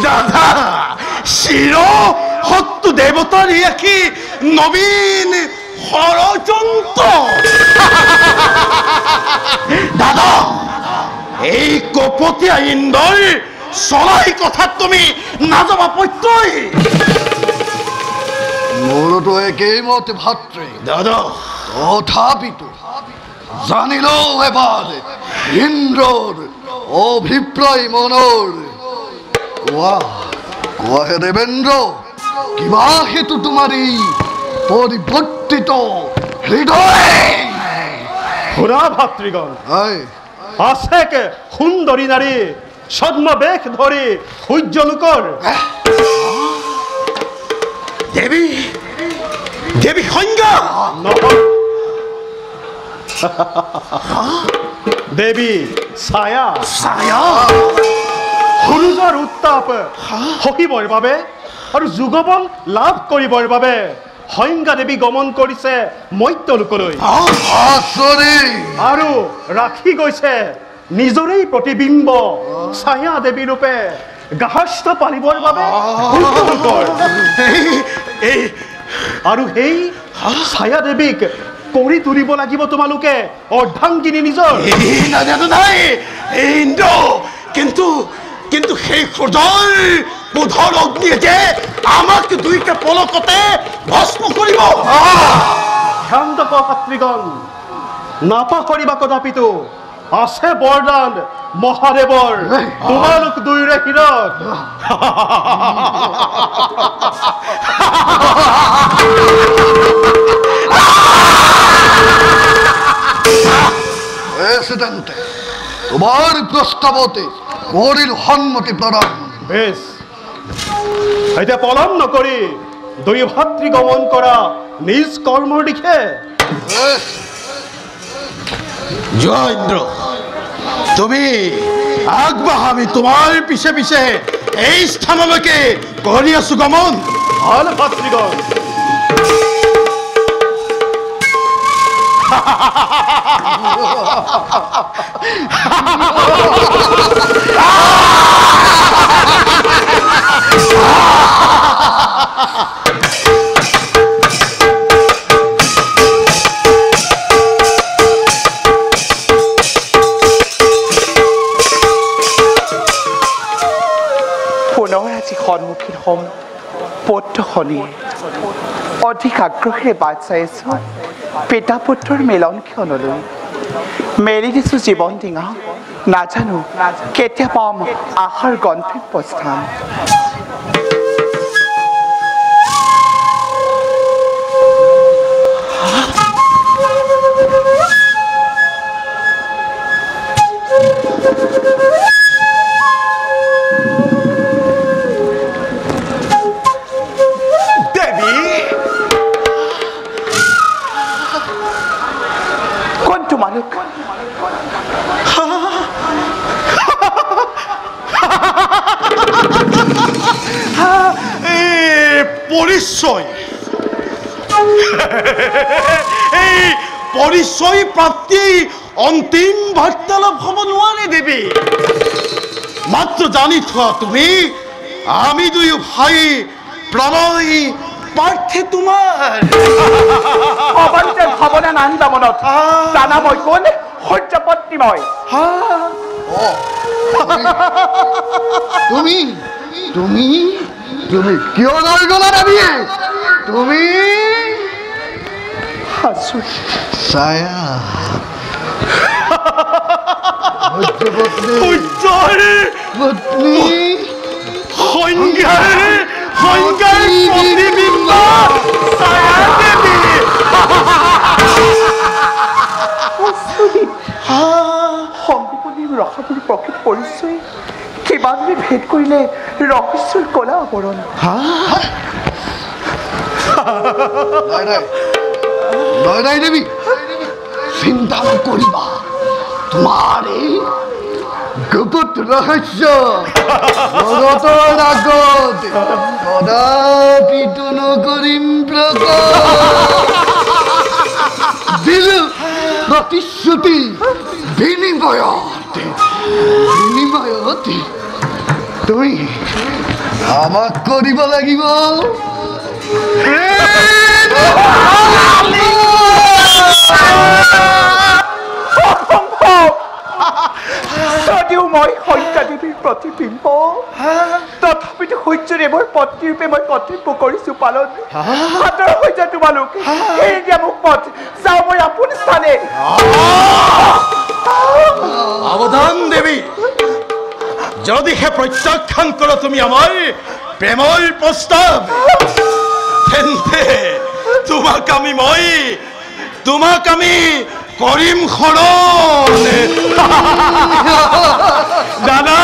দাদা চিৰ সত্য দেৱতাৰ একি নবীন ষড়যন্ত্ৰ দাদা এই কপটীয়া ইন্দ্ৰৰ চলাই কথাত তুমি নাযাবা পত্যই মোৰতো একেই মত ভাতৃ দাদা তথাপিতো জানিলো এবাৰ ইন্দ্ৰৰ অভিপ্ৰায় মনৰ কোৱাহে দেবেন্দ্ৰ কিবা হেতু তোমাৰ এই পৰিৱৰ্তিত হৃদয় শুনা ভাতৃগণ আছে কে সুন্দৰী নাৰী ছদ্মবেশ ধৰি সূৰ্যলোকৰ দেৱী দেৱী সংজ্ঞা দেৱী ছায়া ছায়া সূৰ্যৰ উত্তাপ সহিবৰ বাবে আৰু যুগবল লাভ কৰিবৰ বাবে সংজ্ঞা দেৱী গমন কৰিছে মৰ্ত্যলোকলৈ আৰু ৰাখি গৈছে নিজৰেই প্ৰতিবিম্ব ছায়া দেৱী ৰূপে গাহস্থ পালিবৰ বাবে আৰু সেই ছায়া দেৱীক কৰি তুলিব লাগিব তোমালোকে অৰ্ধাংগিনী নিজৰ কিন্তু কিন্তু সেই সূৰ্যৰ পোধৰ অগ্নিয়ে যে আমাক দুইটা পলকতে ভস্ম কৰিব শান্ত ভাতৃগণ নাপাহৰিবা কদাপিতো আছে বৰদান মহাদেৱৰ তোমালোক দুয়োৰে শিৰত তোমাৰ প্ৰস্তাৱতে কৰিল সন্মতি প্ৰদান বেশ এতিয়া পলম নকৰি দুই ভাতৃ গমন কৰা নিজ কৰ্মৰ দিশে জয় ইন্দ্ৰ তুমি আগবাঢ়া আমি তোমাৰ পিছে পিছে এই স্থানলৈকে কৰি আছো গমন ভাল ভাতৃগণ আজি সন্মুখীন হ'ম পুত্ৰ শনি অধিক আগ্ৰহেৰে বাট চাই আছোঁ পিতা পুত্ৰৰ মিলন ক্ষণলৈ মেলি দিছোঁ জীৱন টিঙা নাজানো কেতিয়া পাম আশাৰ গন্তব্যস্থান পৰিচয় এই পৰিচয় প্ৰাপ্তি অন্তিম বাৰ্তালাপ হ'ব নোৱাৰে দেৱী মাত্ৰ জানি থোৱা তুমি আমি দুয়ো ভাই প্ৰণয় পাৰ্থে তোমাৰ অৱন্তে ভাৱনা নান্দ মনত জানা মই কোন সূৰ্যপত্নী মই তুমি তুমি তুমি কিয় লৈ গলা দেৱীয়ে তুমি ছায়া পত্নী সংজ্ঞাৰ প্ৰতিবিম্ব ছায়া দেৱী সংগোপনীৰ ৰসাপুৰ প্ৰকৃত পৰিচয় কিমানবে ভেদ কৰিলে ৰহস্যৰ কলা আৱৰণ নাই দেৱী চিন্তা নকৰিবা তোমাৰ এই গুপ্ত ৰহস্য জগতৰ আগত কদাপিতো নকৰিম প্ৰকাশ দিলো প্ৰতিশ্ৰুতি বিনিময়ত তুমি আমাক কৰিব লাগিব যদিও মই সংজ্ঞা দেৱীৰ প্ৰতিবিম্ব তথাপিতো সূৰ্যৰে মোৰ পত্নী ৰূপে মই কৰ্তব্য কৰিছো পালন হাতৰ সৈতে তোমালোক এৰি দিয়া মোক পথ যাওঁ মই আপোন স্থানে সাৱধান দেৱী যদিহে প্ৰত্যাখ্যান কৰা তুমি আমাৰ প্ৰেমৰ প্ৰস্তাৱ তেন্তে তোমাক আমি কৰিম শৰণ জানা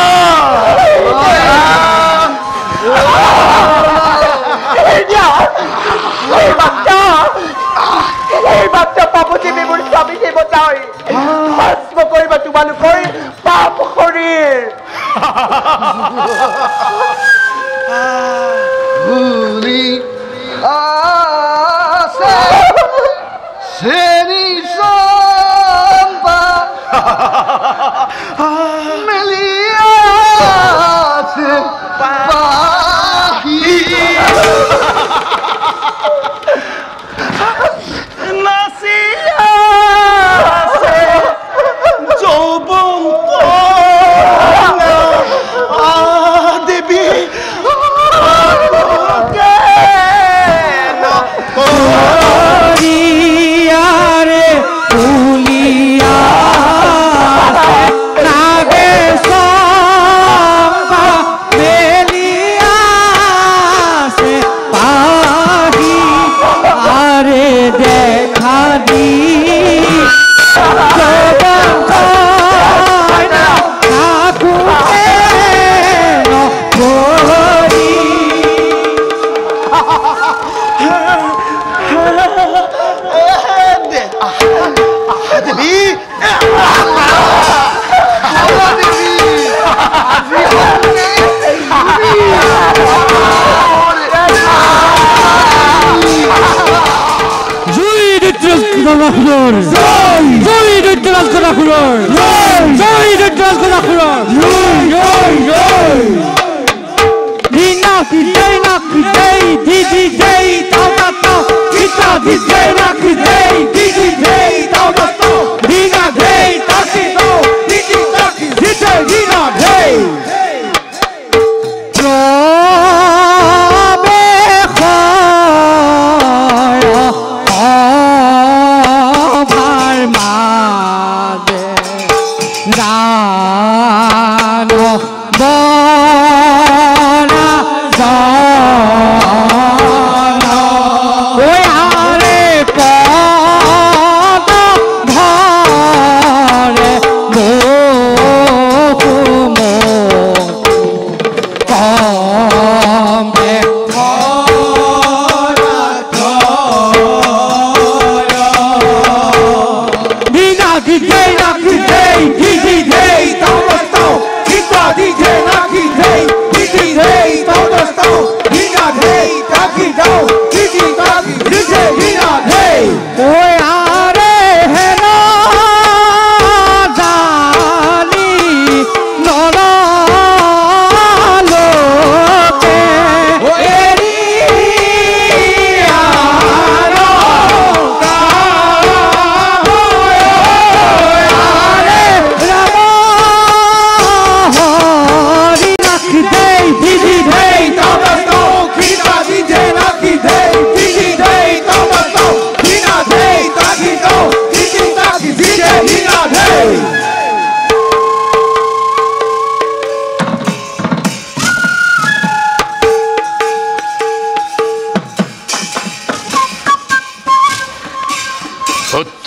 এই বাৰ্তা পাব দেৱী মোৰ স্বামী দেৱতাই ভস্ম কৰিবা তোমালোকৰ পাপ শৰীৰ ভুলি আছে শ্ৰেণী চম্পা মেলি আছে পাহি নাচি আছে যৌৱন দেৱী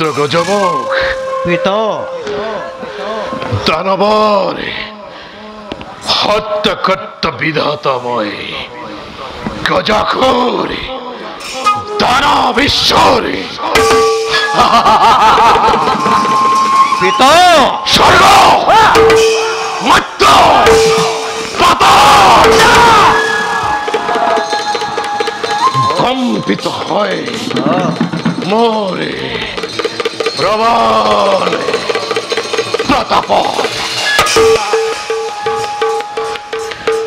পুত্র গজমুখ পিতা দানবর হত্যকর্ত বিধাতাময় গজাখোর দানব ঈশ্বর পিতা স্বর্গ মর্ত পাতাল কম্পিত হয় মোরে প্রবল প্রতাপ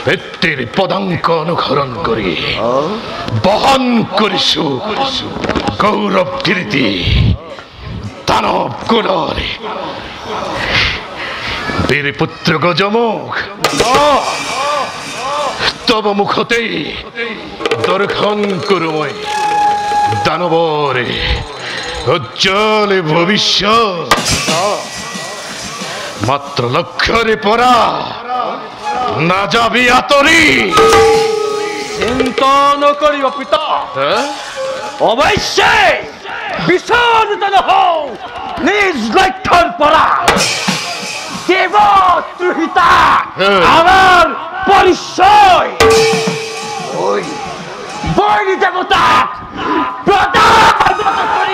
ব্যক্তির পদাঙ্ক অনুসরণ করি বহন করিছু গৌরব কীর্তি দানব কুলরে বীরপুত্র গজমুখ তব মুখতেই দর্শন করুময় দানবরে উজ্জ্বল ভবিষ্যৎ মাত্র লক্ষ্যরে পরা না যাবি আতরি চিন্তা নকরিব পিতা অবশ্যই বিচলিত নহও নিজ লক্ষ্যৰ পৰা দেৱদ্ৰোহিতা আমাৰ পৰিচয় ওই বৈৰী দেৱতাক প্ৰদান কৰি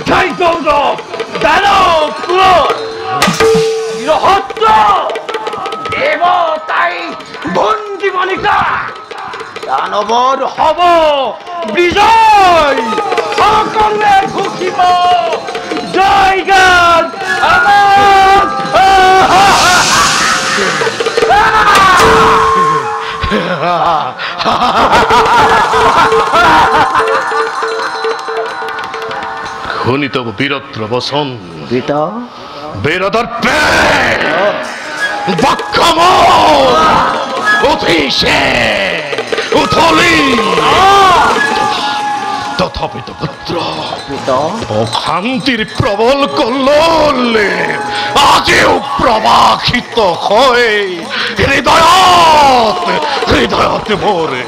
অক্ষয় গৌৰৱ দানৱ কুলৰ ৰহস্য দেৱতাই বন্দী মণিকা দানৱৰ হ'ব বিজয় সকলোৱে ঘোষিব জয় গান আমাৰ শুনি তব বীরত্র বসন পিতা বীরদর্পে বক্ষম উঠিছে উথলি তথাপিত পুত্র অশান্তির প্রবল কল্লোলে আজিও প্রবাহিত হয় হৃদয়ত হৃদয়ত মোরে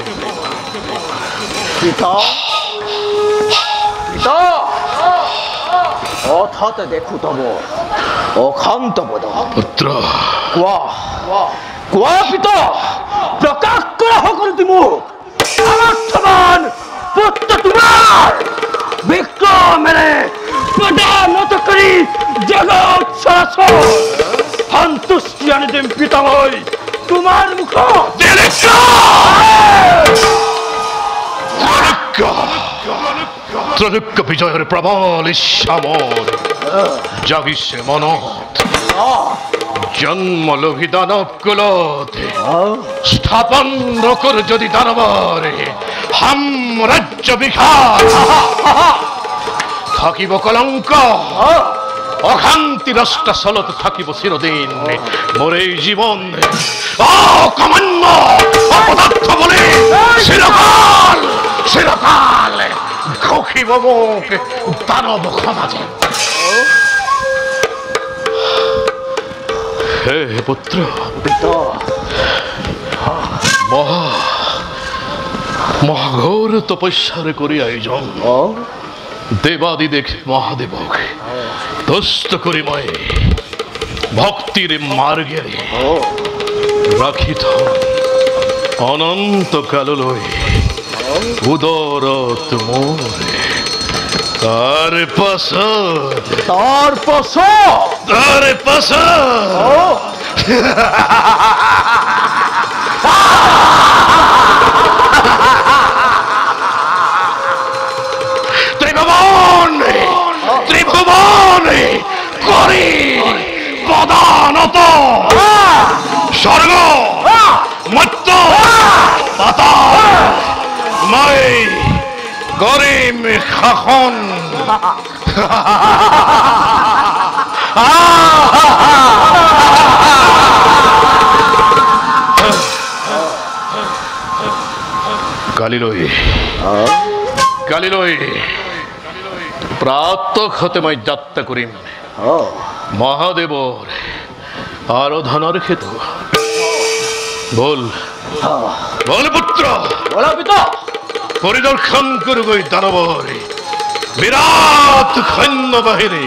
পিতা পিতা অথাৎ দেখো তব অশান্ত বোধ পুত্র কোৱা কোৱা পিতা প্ৰকাশ কৰা সকলোটি মোক সামৰ্থ্যৱান পুত্ৰ তোমাৰ বিক্ৰমেৰে প্ৰদানত কৰি জগত চৰাচৰ সন্তুষ্টি আনি দিম পিতা মই তোমাৰ মুখত ত্রৈলোক্য বিজয়ের প্রবল ইচ্ছামর জাগিছে মনত জন্মলোভী দানব কুলতে স্থাপন নকর যদি দানবরে হাম রাজ্য বিঘাত থাকিব কলঙ্ক অশান্তি রাষ্ট্র চলত থাকিব চিরদিন মোর এই জীবন অকমান্য অপদার্থ বলে চিরকাল চিরকাল ঘোষিব মোক দানব সমাজে হে পুত্র মহাঘোর তপস্যার করি আয়োজন দেবাদি দেখে মহাদেবক দস্ত করি ময়ে ভক্তির মার্গে রাখিত অনন্ত কাল লই উদরত মোরে তার পাশত ত্রিভুবন করি প্রদানত স্বর্গ মর্ত পাতাল মই গরিম শাসন কালিলৈ প্রাতঃ হতে মই যাত্রা করিম মহাদেবর আরাধনার ক্ষেত্র বল বল পুত্র বলা পিতা পরিদর্শন করবই দানবরে বিরাট সৈন্য বাহিনী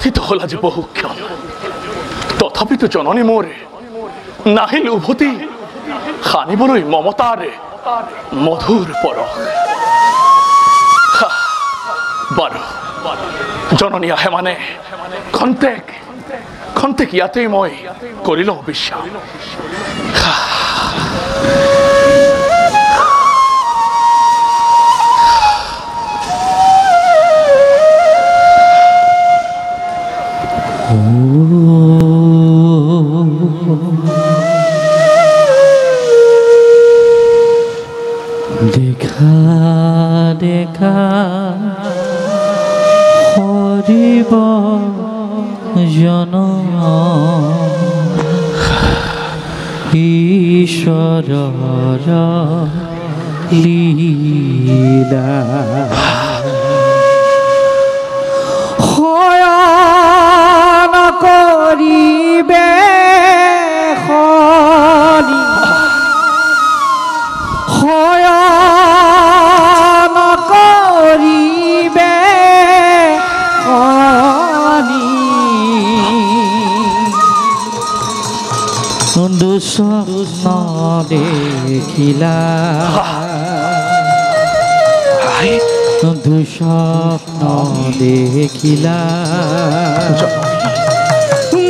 ব্যথিত হল আজি বহুক্ষণ তথাপি তো জননী মোর নাহিল উভতি খানিবলৈ মমতার মধুর পরশ বাৰু জননী আহে মানে খন্তেক ইয়াতেই মই কৰি লওঁ বিশ্ৰাম দেখা দেখা হৰিব জন ঈশ্বৰৰ লীলা শয়ন কৰিবে শয়ন কৰিবে দুস্বপ্ন দেখিলা দুস্বপ্ন দেখিলা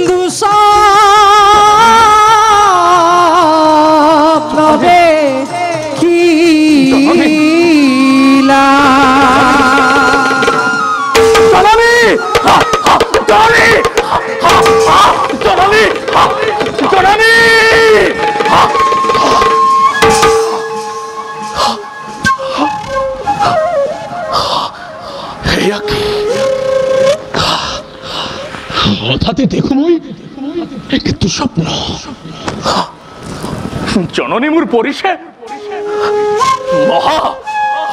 দুস্বপ্ন দেখিলা হঠাতে দেখো মই কিন্তু স্বপ্ন জননী মোৰ পৰিছে মহা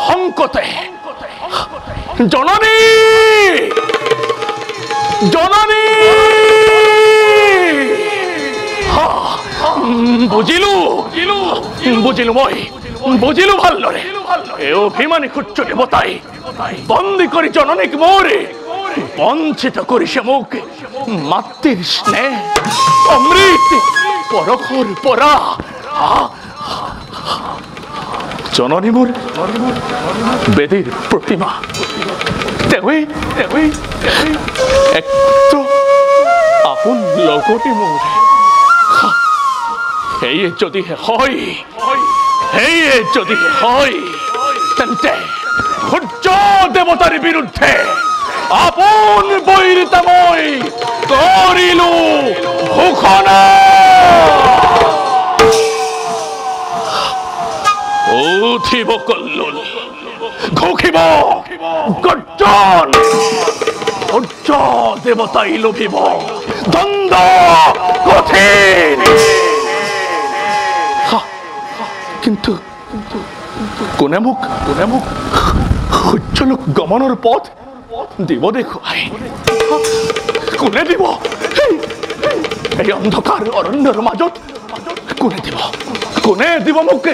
সংকটে জননী জননী বুজিলো মই বুজিলো ভালদৰে এই অভিমানী সূৰ্য দেৱতাই বন্দী কৰি জননীক মোৰে বঞ্চিত কৰিছে মোক মাতৃৰ স্নেহ অমৃত পৰশৰ পৰা জননী মোৰ বেদীৰ প্ৰতিমা তেৱে একটো আপোন লগতে মোৰ সেয়ে যদিহে হয় তেন্তে সূৰ্য দেৱতাৰ বিৰুদ্ধে আপোন বৈৰিতা মই কৰিলো ঘোষণা উঠিব কল্লোল ঘোষিব গৰ্জন সূৰ্য দেৱতাই লোভিব দ্বন্দ্ব কঠিন কিন্তু কোনে মোক সূৰ্যলোক গমনৰ পথ দিব দেখুৱাই কোনে দিব এই অন্ধকাৰ অৰণ্যৰ মাজত কোনে দিব মোক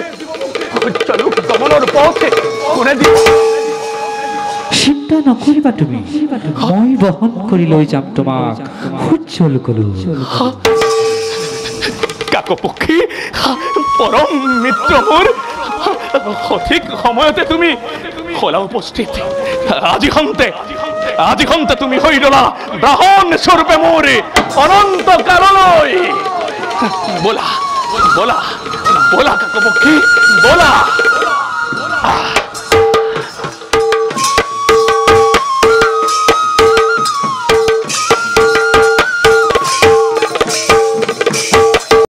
সূৰ্যলোক গমনৰ পথ কোনে দিব চিন্তা নকৰিবা তুমি মই বহন কৰি লৈ যাম তোমাক সূৰ্যলোকলৈ কাকপক্ষী পৰম মিত্ৰ মোৰ সঠিক সময়তে তুমি হলা উপস্থিত আজি খন্তে তুমি হৈ ৰলা ব্ৰাহ্মণ স্বৰূপে মোৰ অনন্ত কাললৈ বলা বলা বলা কাকপক্ষী বলা